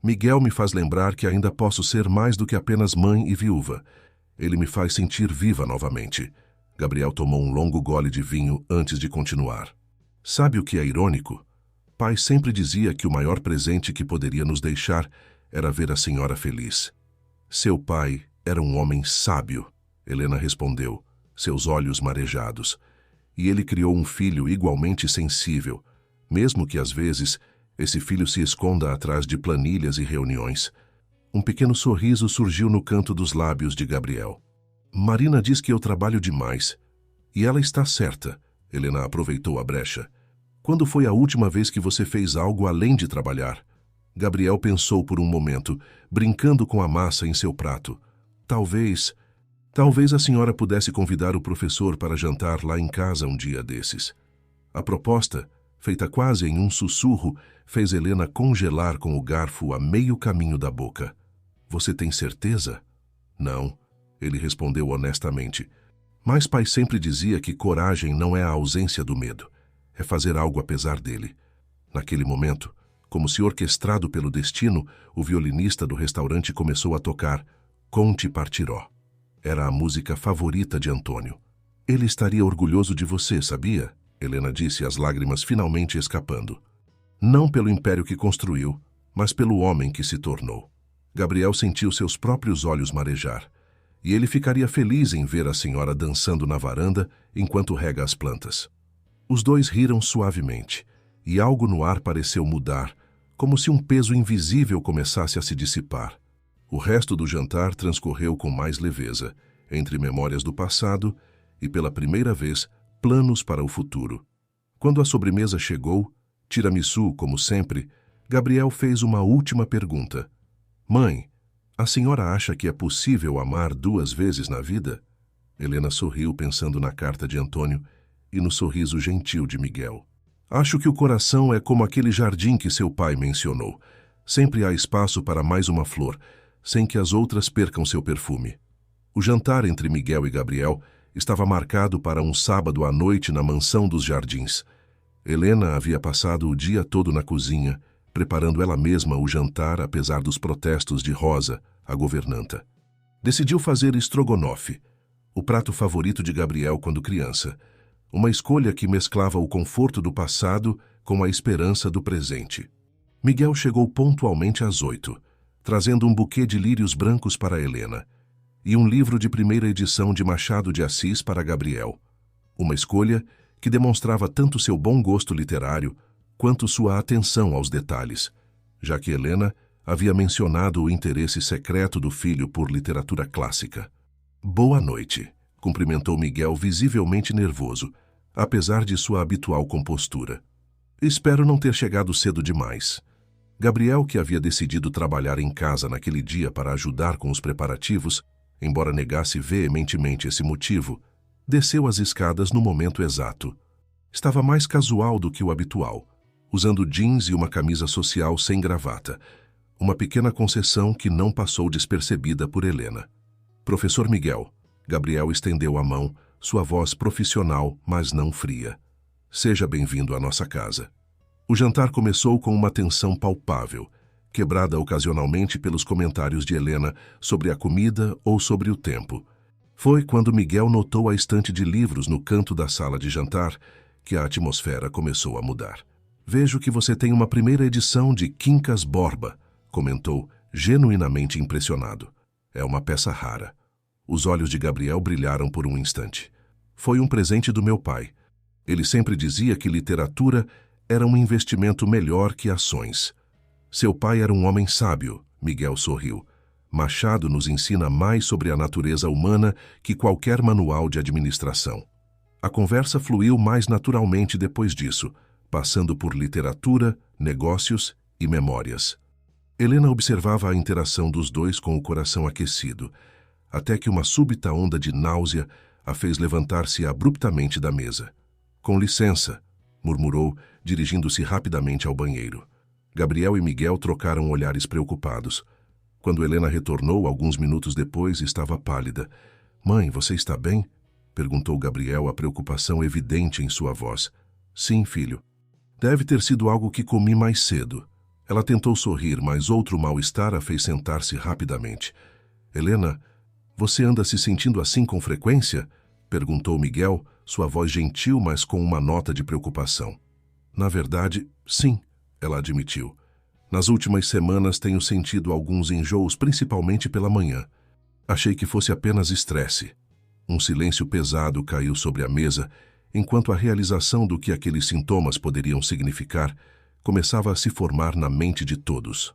Miguel me faz lembrar que ainda posso ser mais do que apenas mãe e viúva. Ele me faz sentir viva novamente. Gabriel tomou um longo gole de vinho antes de continuar. Sabe o que é irônico? Pai sempre dizia que o maior presente que poderia nos deixar era ver a senhora feliz. Seu pai era um homem sábio, Helena respondeu, seus olhos marejados. E ele criou um filho igualmente sensível, mesmo que às vezes esse filho se esconda atrás de planilhas e reuniões. Um pequeno sorriso surgiu no canto dos lábios de Gabriel. Marina diz que eu trabalho demais. E ela está certa, Helena aproveitou a brecha. Quando foi a última vez que você fez algo além de trabalhar? Gabriel pensou por um momento, brincando com a massa em seu prato. Talvez a senhora pudesse convidar o professor para jantar lá em casa um dia desses. A proposta, feita quase em um sussurro, fez Helena congelar com o garfo a meio caminho da boca. Você tem certeza? Não, ele respondeu honestamente. Mas pai sempre dizia que coragem não é a ausência do medo, é fazer algo apesar dele. Naquele momento, como se orquestrado pelo destino, o violinista do restaurante começou a tocar Conte Partiró. Era a música favorita de Antônio. Ele estaria orgulhoso de você, sabia? Helena disse, as lágrimas finalmente escapando. Não pelo império que construiu, mas pelo homem que se tornou. Gabriel sentiu seus próprios olhos marejar, e ele ficaria feliz em ver a senhora dançando na varanda enquanto rega as plantas. Os dois riram suavemente, e algo no ar pareceu mudar, como se um peso invisível começasse a se dissipar. O resto do jantar transcorreu com mais leveza, entre memórias do passado e, pela primeira vez, planos para o futuro. Quando a sobremesa chegou, tiramisu, como sempre, Gabriel fez uma última pergunta. Mãe, a senhora acha que é possível amar 2 vezes na vida? Helena sorriu pensando na carta de Antônio e no sorriso gentil de Miguel. Acho que o coração é como aquele jardim que seu pai mencionou. Sempre há espaço para mais uma flor, sem que as outras percam seu perfume. O jantar entre Miguel e Gabriel estava marcado para um sábado à noite na mansão dos Jardins. Helena havia passado o dia todo na cozinha, preparando ela mesma o jantar apesar dos protestos de Rosa, a governanta. Decidiu fazer estrogonofe, o prato favorito de Gabriel quando criança, uma escolha que mesclava o conforto do passado com a esperança do presente. Miguel chegou pontualmente às 8, trazendo um buquê de lírios brancos para Helena e um livro de primeira edição de Machado de Assis para Gabriel, uma escolha que demonstrava tanto seu bom gosto literário quanto sua atenção aos detalhes, já que Helena havia mencionado o interesse secreto do filho por literatura clássica. Boa noite, cumprimentou Miguel visivelmente nervoso, apesar de sua habitual compostura. Espero não ter chegado cedo demais. Gabriel, que havia decidido trabalhar em casa naquele dia para ajudar com os preparativos, embora negasse veementemente esse motivo, desceu as escadas no momento exato. Estava mais casual do que o habitual, usando jeans e uma camisa social sem gravata, uma pequena concessão que não passou despercebida por Helena. Professor Miguel, Gabriel estendeu a mão, sua voz profissional, mas não fria. Seja bem-vindo à nossa casa. O jantar começou com uma tensão palpável, quebrada ocasionalmente pelos comentários de Helena sobre a comida ou sobre o tempo. Foi quando Miguel notou a estante de livros no canto da sala de jantar que a atmosfera começou a mudar. Vejo que você tem uma primeira edição de Quincas Borba, comentou, genuinamente impressionado. É uma peça rara. Os olhos de Gabriel brilharam por um instante. Foi um presente do meu pai. Ele sempre dizia que literatura era um investimento melhor que ações. Seu pai era um homem sábio, Miguel sorriu. Machado nos ensina mais sobre a natureza humana que qualquer manual de administração. A conversa fluiu mais naturalmente depois disso, passando por literatura, negócios e memórias. Helena observava a interação dos dois com o coração aquecido, até que uma súbita onda de náusea a fez levantar-se abruptamente da mesa. "Com licença", murmurou, dirigindo-se rapidamente ao banheiro. Gabriel e Miguel trocaram olhares preocupados. Quando Helena retornou, alguns minutos depois, estava pálida. "Mãe, você está bem?" perguntou Gabriel, a preocupação evidente em sua voz. "Sim, filho. Deve ter sido algo que comi mais cedo." Ela tentou sorrir, mas outro mal-estar a fez sentar-se rapidamente. "Helena, você anda se sentindo assim com frequência?" perguntou Miguel, sua voz gentil, mas com uma nota de preocupação. "Na verdade, sim", ela admitiu. "Nas últimas semanas tenho sentido alguns enjoos, principalmente pela manhã. Achei que fosse apenas estresse." Um silêncio pesado caiu sobre a mesa, enquanto a realização do que aqueles sintomas poderiam significar começava a se formar na mente de todos.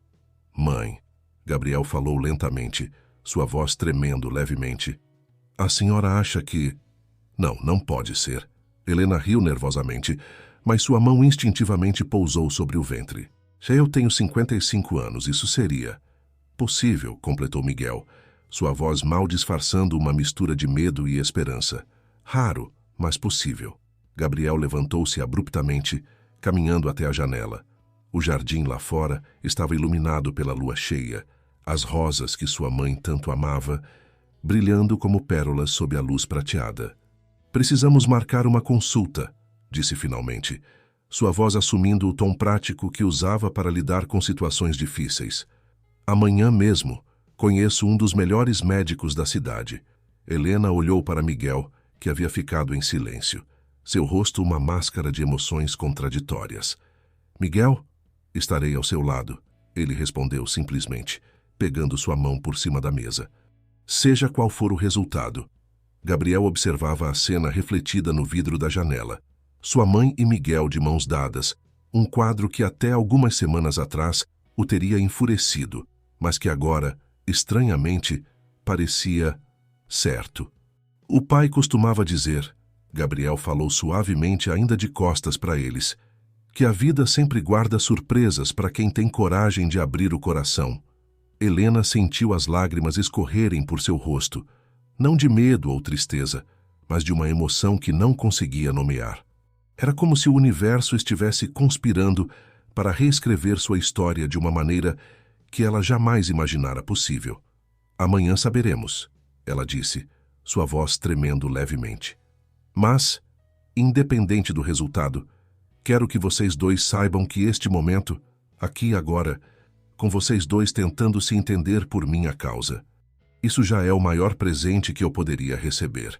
"Mãe", Gabriel falou lentamente, sua voz tremendo levemente. "A senhora acha que..." "Não, não pode ser." Helena riu nervosamente, mas sua mão instintivamente pousou sobre o ventre. "Já eu tenho 55 anos, isso seria..." "Possível", completou Miguel, sua voz mal disfarçando uma mistura de medo e esperança. "Raro, mas possível." Gabriel levantou-se abruptamente, caminhando até a janela. O jardim lá fora estava iluminado pela lua cheia, as rosas que sua mãe tanto amava, brilhando como pérolas sob a luz prateada. "Precisamos marcar uma consulta", disse finalmente, sua voz assumindo o tom prático que usava para lidar com situações difíceis. "Amanhã mesmo. Conheço um dos melhores médicos da cidade." Helena olhou para Miguel, que havia ficado em silêncio, seu rosto uma máscara de emoções contraditórias. "Miguel, estarei ao seu lado", ele respondeu simplesmente, pegando sua mão por cima da mesa. "Seja qual for o resultado." Gabriel observava a cena refletida no vidro da janela. Sua mãe e Miguel de mãos dadas, um quadro que até algumas semanas atrás o teria enfurecido, mas que agora, estranhamente, parecia certo. "O pai costumava dizer", Gabriel falou suavemente ainda de costas para eles, "que a vida sempre guarda surpresas para quem tem coragem de abrir o coração." Helena sentiu as lágrimas escorrerem por seu rosto, não de medo ou tristeza, mas de uma emoção que não conseguia nomear. Era como se o universo estivesse conspirando para reescrever sua história de uma maneira que ela jamais imaginara possível. "Amanhã saberemos", ela disse, sua voz tremendo levemente. "Mas, independente do resultado, quero que vocês dois saibam que este momento, aqui e agora, com vocês dois tentando se entender por minha causa, isso já é o maior presente que eu poderia receber."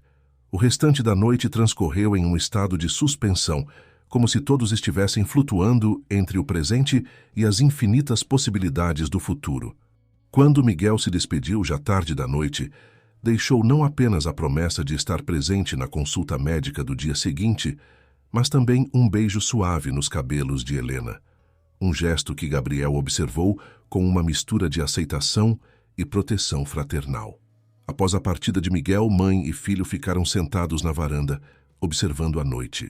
O restante da noite transcorreu em um estado de suspensão, como se todos estivessem flutuando entre o presente e as infinitas possibilidades do futuro. Quando Miguel se despediu já tarde da noite, deixou não apenas a promessa de estar presente na consulta médica do dia seguinte, mas também um beijo suave nos cabelos de Helena. Um gesto que Gabriel observou com uma mistura de aceitação e proteção fraternal. Após a partida de Miguel, mãe e filho ficaram sentados na varanda, observando a noite.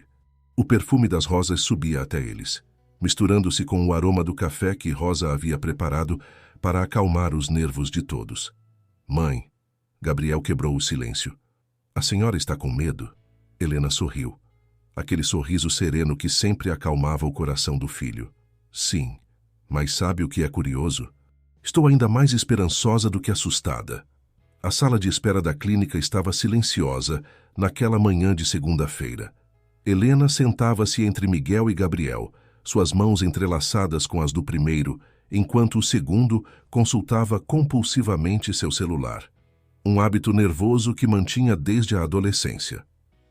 O perfume das rosas subia até eles, misturando-se com o aroma do café que Rosa havia preparado para acalmar os nervos de todos. "Mãe", Gabriel quebrou o silêncio. "A senhora está com medo?" Helena sorriu, aquele sorriso sereno que sempre acalmava o coração do filho. "Sim, mas sabe o que é curioso? Estou ainda mais esperançosa do que assustada." A sala de espera da clínica estava silenciosa naquela manhã de segunda-feira. Helena sentava-se entre Miguel e Gabriel, suas mãos entrelaçadas com as do primeiro, enquanto o segundo consultava compulsivamente seu celular. Um hábito nervoso que mantinha desde a adolescência.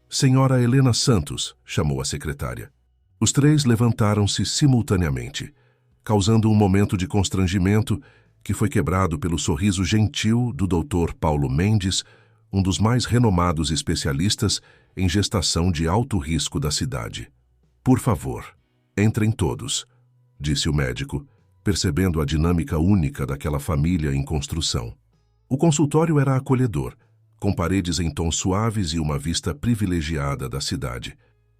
"Senhora Helena Santos", chamou a secretária. Os três levantaram-se simultaneamente, causando um momento de constrangimento que foi quebrado pelo sorriso gentil do Dr. Paulo Mendes, um dos mais renomados especialistas em gestação de alto risco da cidade. "Por favor, entrem todos", disse o médico, percebendo a dinâmica única daquela família em construção. O consultório era acolhedor, com paredes em tons suaves e uma vista privilegiada da cidade.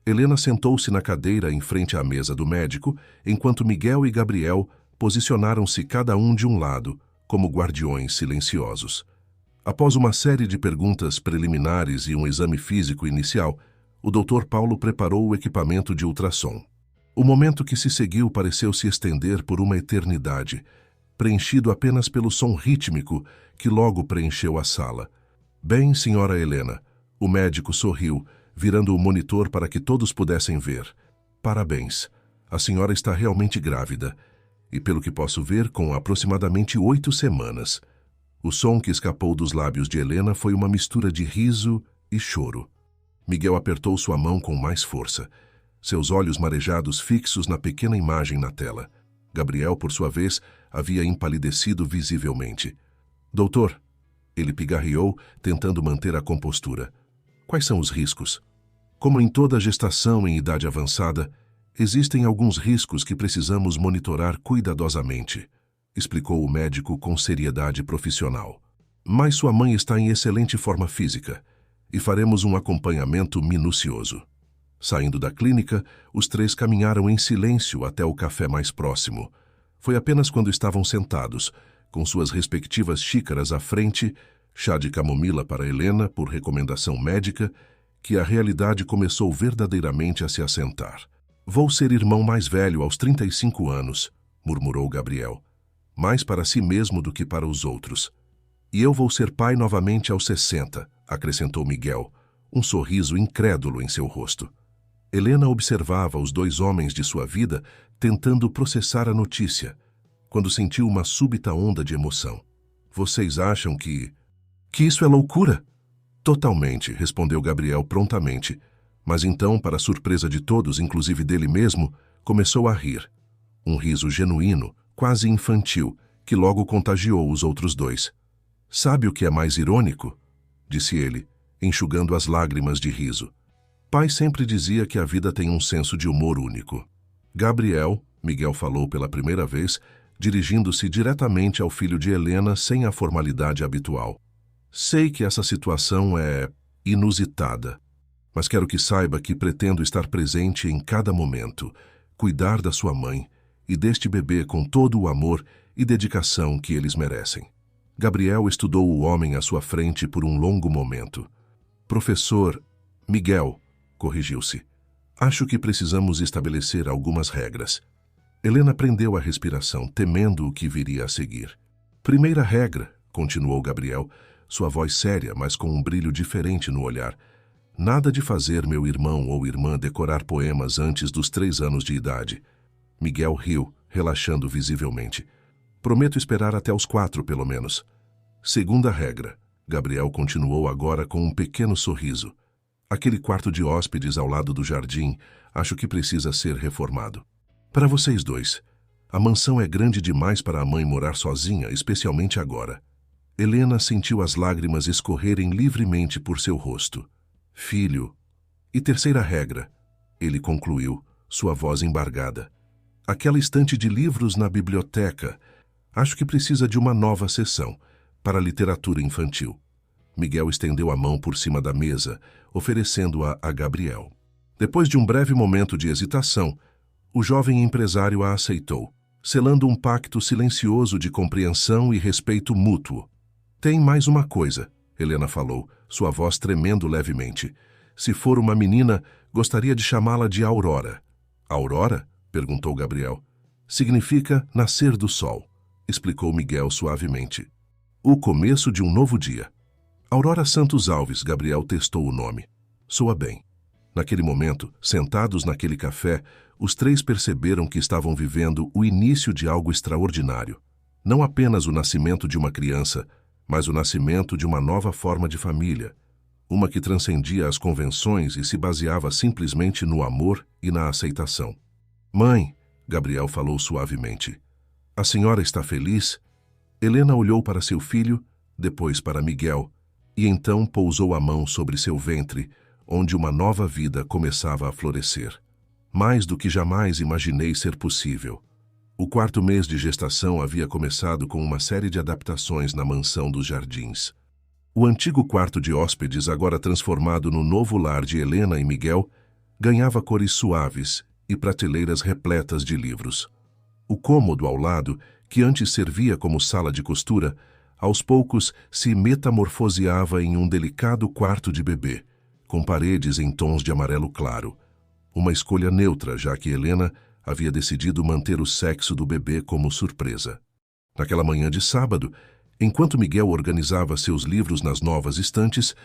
Helena sentou-se na cadeira em frente à mesa do médico, enquanto Miguel e Gabriel posicionaram-se cada um de um lado, como guardiões silenciosos. Após uma série de perguntas preliminares e um exame físico inicial, o Dr. Paulo preparou o equipamento de ultrassom. O momento que se seguiu pareceu se estender por uma eternidade, preenchido apenas pelo som rítmico que logo preencheu a sala. Bem, senhora Helena, o médico sorriu, virando o monitor para que todos pudessem ver. Parabéns, a senhora está realmente grávida, e pelo que posso ver, com aproximadamente 8 semanas. O som que escapou dos lábios de Helena foi uma mistura de riso e choro. Miguel apertou sua mão com mais força, seus olhos marejados fixos na pequena imagem na tela. Gabriel, por sua vez, havia empalidecido visivelmente. Doutor, ele pigarreou, tentando manter a compostura. Quais são os riscos? Como em toda gestação em idade avançada, existem alguns riscos que precisamos monitorar cuidadosamente, explicou o médico com seriedade profissional. Mas sua mãe está em excelente forma física e faremos um acompanhamento minucioso. Saindo da clínica, os três caminharam em silêncio até o café mais próximo. Foi apenas quando estavam sentados, com suas respectivas xícaras à frente, chá de camomila para Helena por recomendação médica, que a realidade começou verdadeiramente a se assentar. Vou ser irmão mais velho aos 35 anos, murmurou Gabriel, mais para si mesmo do que para os outros. E eu vou ser pai novamente aos 60, acrescentou Miguel, um sorriso incrédulo em seu rosto. Helena observava os dois homens de sua vida tentando processar a notícia, quando sentiu uma súbita onda de emoção. Vocês acham que isso é loucura? Totalmente, respondeu Gabriel prontamente, mas então, para surpresa de todos, inclusive dele mesmo, começou a rir. Um riso genuíno, quase infantil, que logo contagiou os outros dois. Sabe o que é mais irônico? Disse ele, enxugando as lágrimas de riso. Pai sempre dizia que a vida tem um senso de humor único. Gabriel, Miguel falou pela primeira vez, dirigindo-se diretamente ao filho de Helena sem a formalidade habitual. Sei que essa situação é inusitada, mas quero que saiba que pretendo estar presente em cada momento, cuidar da sua mãe e deste bebê com todo o amor e dedicação que eles merecem. Gabriel estudou o homem à sua frente por um longo momento. Professor Miguel, corrigiu-se. Acho que precisamos estabelecer algumas regras. Helena prendeu a respiração, temendo o que viria a seguir. Primeira regra, continuou Gabriel, sua voz séria, mas com um brilho diferente no olhar. Nada de fazer meu irmão ou irmã decorar poemas antes dos 3 anos de idade. Miguel riu, relaxando visivelmente. Prometo esperar até os 4, pelo menos. Segunda regra, Gabriel continuou agora com um pequeno sorriso. Aquele quarto de hóspedes ao lado do jardim, acho que precisa ser reformado. Para vocês dois, a mansão é grande demais para a mãe morar sozinha, especialmente agora. Helena sentiu as lágrimas escorrerem livremente por seu rosto. Filho. E terceira regra, ele concluiu, sua voz embargada. Aquela estante de livros na biblioteca, acho que precisa de uma nova seção para literatura infantil. Miguel estendeu a mão por cima da mesa, oferecendo-a a Gabriel. Depois de um breve momento de hesitação, o jovem empresário a aceitou, selando um pacto silencioso de compreensão e respeito mútuo. Tem mais uma coisa, Helena falou, sua voz tremendo levemente. Se for uma menina, gostaria de chamá-la de Aurora. Aurora? Perguntou Gabriel. Significa nascer do sol, explicou Miguel suavemente. O começo de um novo dia. Aurora Santos Alves, Gabriel testou o nome. Soa bem. Naquele momento, sentados naquele café, os três perceberam que estavam vivendo o início de algo extraordinário. Não apenas o nascimento de uma criança, mas o nascimento de uma nova forma de família, uma que transcendia as convenções e se baseava simplesmente no amor e na aceitação. Mãe, Gabriel falou suavemente, a senhora está feliz? Helena olhou para seu filho, depois para Miguel, e então pousou a mão sobre seu ventre, onde uma nova vida começava a florescer. Mais do que jamais imaginei ser possível. O quarto mês de gestação havia começado com uma série de adaptações na mansão dos Jardins. O antigo quarto de hóspedes, agora transformado no novo lar de Helena e Miguel, ganhava cores suaves e prateleiras repletas de livros. O cômodo ao lado, que antes servia como sala de costura, aos poucos se metamorfoseava em um delicado quarto de bebê, com paredes em tons de amarelo claro. Uma escolha neutra, já que Helena havia decidido manter o sexo do bebê como surpresa. Naquela manhã de sábado, enquanto Miguel organizava seus livros nas novas estantes,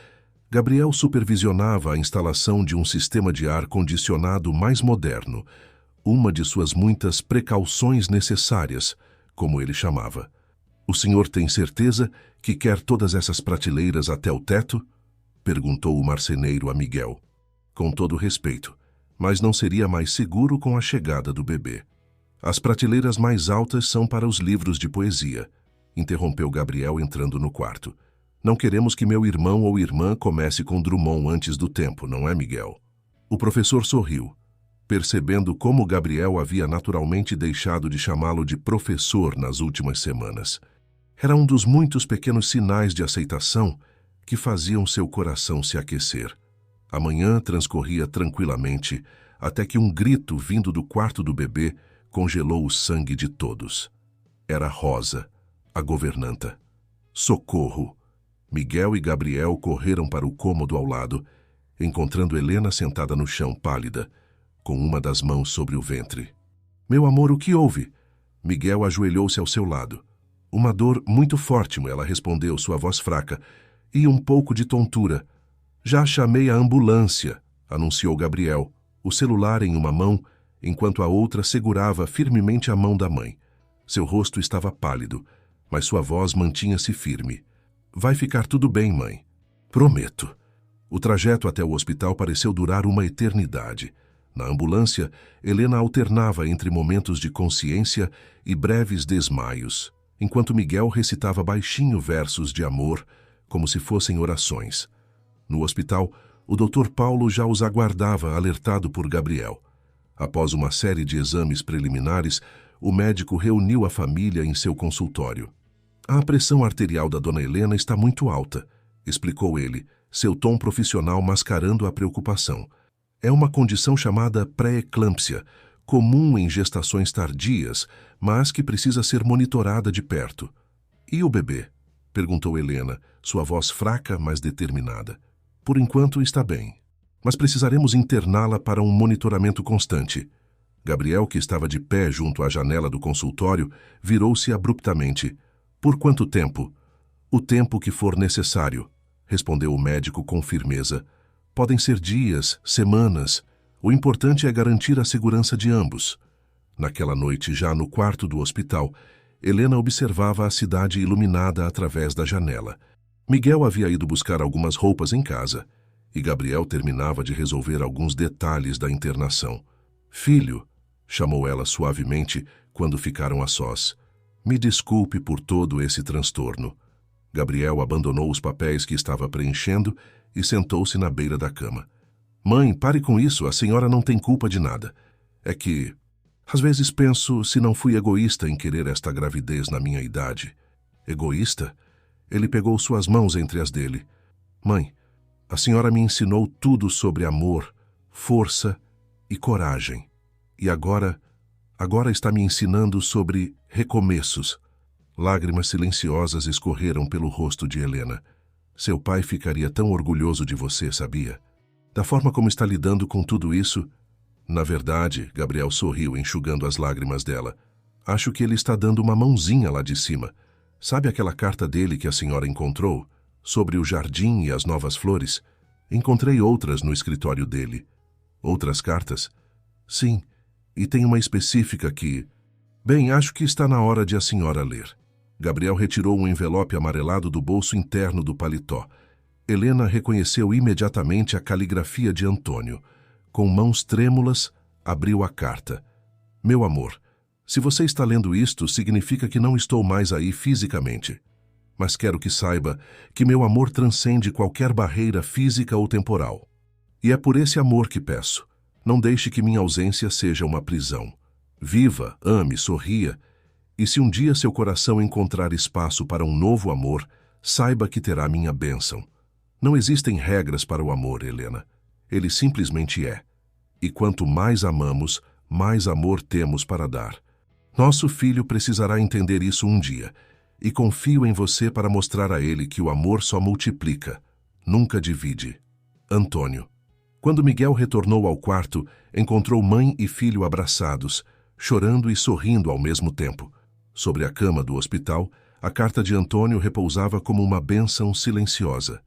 Gabriel supervisionava a instalação de um sistema de ar-condicionado mais moderno, uma de suas muitas precauções necessárias, como ele chamava. "O senhor tem certeza que quer todas essas prateleiras até o teto?" perguntou o marceneiro a Miguel. "Com todo respeito, mas não seria mais seguro com a chegada do bebê." "As prateleiras mais altas são para os livros de poesia", interrompeu Gabriel entrando no quarto. "Não queremos que meu irmão ou irmã comece com Drummond antes do tempo, não é, Miguel?" O professor sorriu, percebendo como Gabriel havia naturalmente deixado de chamá-lo de professor nas últimas semanas. Era um dos muitos pequenos sinais de aceitação que faziam seu coração se aquecer. A manhã transcorria tranquilamente, até que um grito vindo do quarto do bebê congelou o sangue de todos. Era Rosa, a governanta. "Socorro!" Miguel e Gabriel correram para o cômodo ao lado, encontrando Helena sentada no chão pálida, com uma das mãos sobre o ventre. "Meu amor, o que houve?" Miguel ajoelhou-se ao seu lado. "Uma dor muito forte", ela respondeu, sua voz fraca, "e um pouco de tontura." "Já chamei a ambulância", anunciou Gabriel, o celular em uma mão, enquanto a outra segurava firmemente a mão da mãe. Seu rosto estava pálido, mas sua voz mantinha-se firme. "Vai ficar tudo bem, mãe. Prometo." O trajeto até o hospital pareceu durar uma eternidade. Na ambulância, Helena alternava entre momentos de consciência e breves desmaios, enquanto Miguel recitava baixinho versos de amor, como se fossem orações. No hospital, o Dr. Paulo já os aguardava, alertado por Gabriel. Após uma série de exames preliminares, o médico reuniu a família em seu consultório. "A pressão arterial da dona Helena está muito alta", explicou ele, seu tom profissional mascarando a preocupação. "É uma condição chamada pré-eclâmpsia, comum em gestações tardias, mas que precisa ser monitorada de perto." "E o bebê?" perguntou Helena, sua voz fraca, mas determinada. "Por enquanto está bem, mas precisaremos interná-la para um monitoramento constante." Gabriel, que estava de pé junto à janela do consultório, virou-se abruptamente. "Por quanto tempo?" "O tempo que for necessário", respondeu o médico com firmeza. "Podem ser dias, semanas. O importante é garantir a segurança de ambos." Naquela noite, já no quarto do hospital, Helena observava a cidade iluminada através da janela. Miguel havia ido buscar algumas roupas em casa, e Gabriel terminava de resolver alguns detalhes da internação. "Filho", chamou ela suavemente quando ficaram a sós, "me desculpe por todo esse transtorno." Gabriel abandonou os papéis que estava preenchendo e sentou-se na beira da cama. "Mãe, pare com isso, a senhora não tem culpa de nada. É que, às vezes penso se não fui egoísta em querer esta gravidez na minha idade." "Egoísta?" Ele pegou suas mãos entre as dele. "Mãe, a senhora me ensinou tudo sobre amor, força e coragem. E agora está me ensinando sobre recomeços." Lágrimas silenciosas escorreram pelo rosto de Helena. "Seu pai ficaria tão orgulhoso de você, sabia? Da forma como está lidando com tudo isso." "Na verdade", Gabriel sorriu, enxugando as lágrimas dela, "acho que ele está dando uma mãozinha lá de cima. Sabe aquela carta dele que a senhora encontrou? Sobre o jardim e as novas flores? Encontrei outras no escritório dele." "Outras cartas?" "Sim, e tem uma específica que... Bem, acho que está na hora de a senhora ler." Gabriel retirou um envelope amarelado do bolso interno do paletó. Helena reconheceu imediatamente a caligrafia de Antônio. Com mãos trêmulas, abriu a carta. "Meu amor, se você está lendo isto, significa que não estou mais aí fisicamente. Mas quero que saiba que meu amor transcende qualquer barreira física ou temporal. E é por esse amor que peço. Não deixe que minha ausência seja uma prisão. Viva, ame, sorria, e se um dia seu coração encontrar espaço para um novo amor, saiba que terá minha bênção. Não existem regras para o amor, Helena. Ele simplesmente é. E quanto mais amamos, mais amor temos para dar. Nosso filho precisará entender isso um dia, e confio em você para mostrar a ele que o amor só multiplica, nunca divide. Antônio. Quando Miguel retornou ao quarto, encontrou mãe e filho abraçados, chorando e sorrindo ao mesmo tempo. Sobre a cama do hospital, a carta de Antônio repousava como uma bênção silenciosa,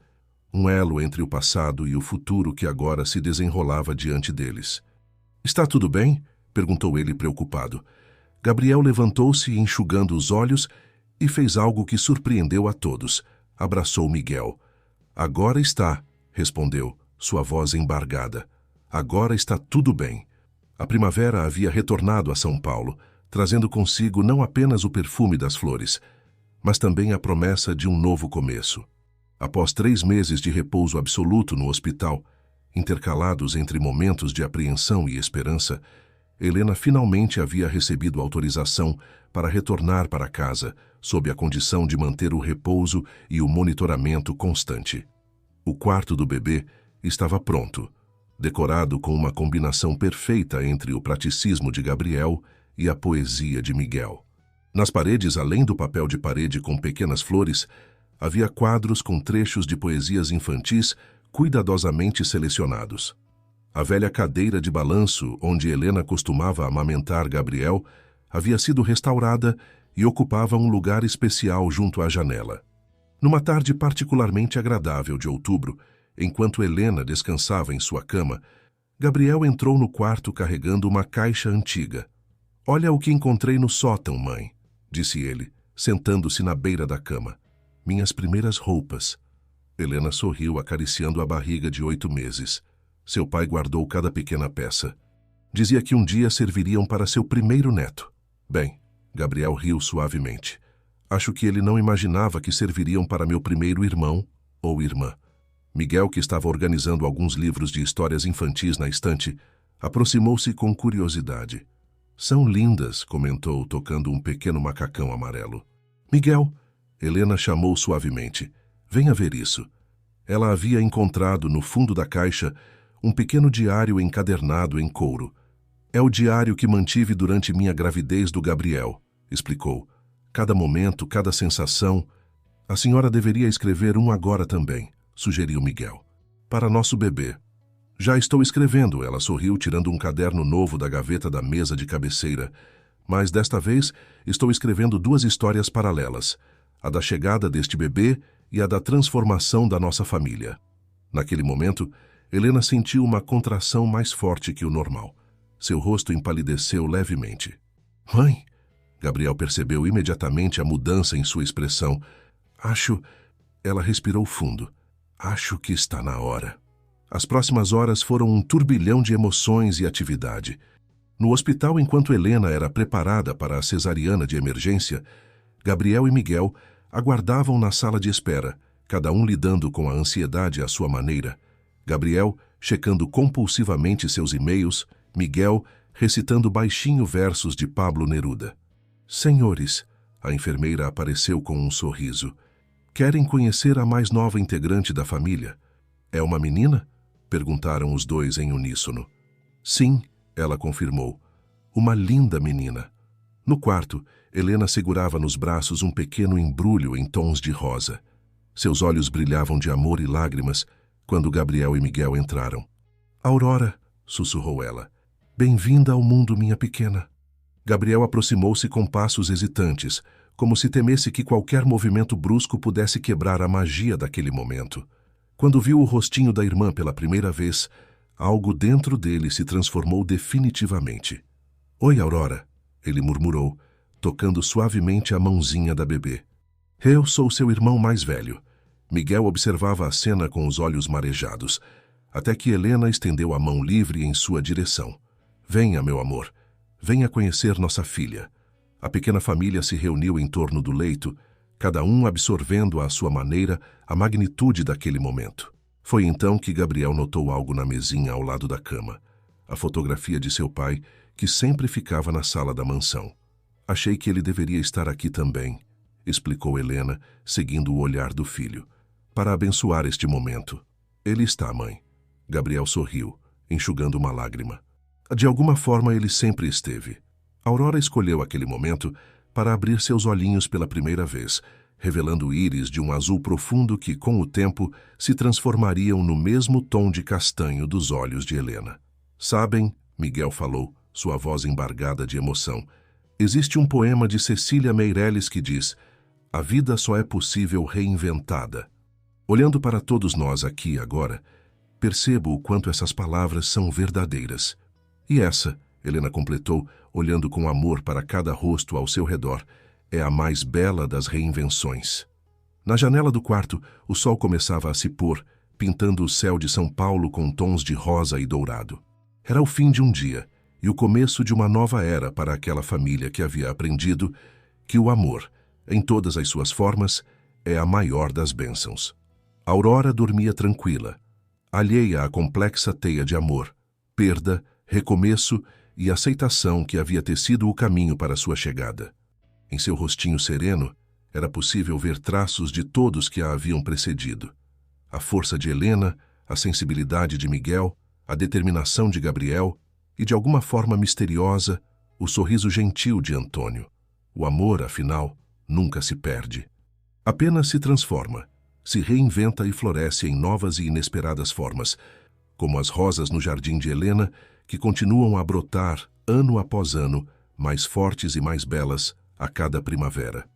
um elo entre o passado e o futuro que agora se desenrolava diante deles. "Está tudo bem?" perguntou ele preocupado. Gabriel levantou-se, enxugando os olhos, e fez algo que surpreendeu a todos. Abraçou Miguel. "Agora está", respondeu, sua voz embargada. "Agora está tudo bem." A primavera havia retornado a São Paulo, trazendo consigo não apenas o perfume das flores, mas também a promessa de um novo começo. Após 3 meses de repouso absoluto no hospital, intercalados entre momentos de apreensão e esperança, Helena finalmente havia recebido autorização para retornar para casa, sob a condição de manter o repouso e o monitoramento constante. O quarto do bebê estava pronto, decorado com uma combinação perfeita entre o praticismo de Gabriel e a poesia de Miguel. Nas paredes, além do papel de parede com pequenas flores, havia quadros com trechos de poesias infantis cuidadosamente selecionados. A velha cadeira de balanço, onde Helena costumava amamentar Gabriel, havia sido restaurada e ocupava um lugar especial junto à janela. Numa tarde particularmente agradável de outubro, enquanto Helena descansava em sua cama, Gabriel entrou no quarto carregando uma caixa antiga. "Olha o que encontrei no sótão, mãe", disse ele, sentando-se na beira da cama. "Minhas primeiras roupas." Helena sorriu, acariciando a barriga de 8 meses. Seu pai guardou cada pequena peça. Dizia que um dia serviriam para seu primeiro neto. "Bem", Gabriel riu suavemente, "acho que ele não imaginava que serviriam para meu primeiro irmão ou irmã." Miguel, que estava organizando alguns livros de histórias infantis na estante, aproximou-se com curiosidade. "São lindas", comentou, tocando um pequeno macacão amarelo. "Miguel", Helena chamou suavemente, "venha ver isso." Ela havia encontrado no fundo da caixa um pequeno diário encadernado em couro. "É o diário que mantive durante minha gravidez do Gabriel", explicou. "Cada momento, cada sensação. A senhora deveria escrever um agora também", sugeriu Miguel. "Para nosso bebê." "Já estou escrevendo", ela sorriu, tirando um caderno novo da gaveta da mesa de cabeceira. "Mas desta vez estou escrevendo 2 histórias paralelas, a da chegada deste bebê e a da transformação da nossa família." Naquele momento, Helena sentiu uma contração mais forte que o normal. Seu rosto empalideceu levemente. "Mãe!" Gabriel percebeu imediatamente a mudança em sua expressão. "Acho..." Ela respirou fundo. "Acho que está na hora." As próximas horas foram um turbilhão de emoções e atividade. No hospital, enquanto Helena era preparada para a cesariana de emergência, Gabriel e Miguel aguardavam na sala de espera, cada um lidando com a ansiedade à sua maneira. Gabriel checando compulsivamente seus e-mails, Miguel recitando baixinho versos de Pablo Neruda. "Senhores", a enfermeira apareceu com um sorriso, "querem conhecer a mais nova integrante da família?" "É uma menina?" perguntaram os dois em uníssono. "Sim", ela confirmou, "uma linda menina." No quarto, Helena segurava nos braços um pequeno embrulho em tons de rosa. Seus olhos brilhavam de amor e lágrimas quando Gabriel e Miguel entraram. "Aurora", sussurrou ela, "bem-vinda ao mundo, minha pequena." Gabriel aproximou-se com passos hesitantes, como se temesse que qualquer movimento brusco pudesse quebrar a magia daquele momento. Quando viu o rostinho da irmã pela primeira vez, algo dentro dele se transformou definitivamente. "Oi, Aurora", ele murmurou, tocando suavemente a mãozinha da bebê. "Eu sou seu irmão mais velho." Miguel observava a cena com os olhos marejados, até que Helena estendeu a mão livre em sua direção. "Venha, meu amor. Venha conhecer nossa filha." A pequena família se reuniu em torno do leito, cada um absorvendo à sua maneira a magnitude daquele momento. Foi então que Gabriel notou algo na mesinha ao lado da cama. a fotografia de seu pai, que sempre ficava na sala da mansão. Achei que ele deveria estar aqui também, explicou Helena, seguindo o olhar do filho, para abençoar este momento. Ele está, mãe. Gabriel sorriu, enxugando uma lágrima. De alguma forma ele sempre esteve. Aurora escolheu aquele momento para abrir seus olhinhos pela primeira vez, revelando íris de um azul profundo que, com o tempo, se transformariam no mesmo tom de castanho dos olhos de Helena. Sabem, Miguel falou, sua voz embargada de emoção, existe um poema de Cecília Meirelles que diz: a vida só é possível reinventada. Olhando para todos nós aqui e agora, percebo o quanto essas palavras são verdadeiras. E essa, Helena completou, olhando com amor para cada rosto ao seu redor, é a mais bela das reinvenções. Na janela do quarto, o sol começava a se pôr, pintando o céu de São Paulo com tons de rosa e dourado. Era o fim de um dia e o começo de uma nova era para aquela família que havia aprendido que o amor, em todas as suas formas, é a maior das bênçãos. Aurora dormia tranquila, alheia à complexa teia de amor, perda, recomeço e aceitação que havia tecido o caminho para sua chegada. Em seu rostinho sereno, era possível ver traços de todos que a haviam precedido. A força de Helena, a sensibilidade de Miguel, a determinação de Gabriel e, de alguma forma misteriosa, o sorriso gentil de Antônio. O amor, afinal, nunca se perde. Apenas se transforma, se reinventa e floresce em novas e inesperadas formas, como as rosas no jardim de Helena, que continuam a brotar, ano após ano, mais fortes e mais belas, a cada primavera.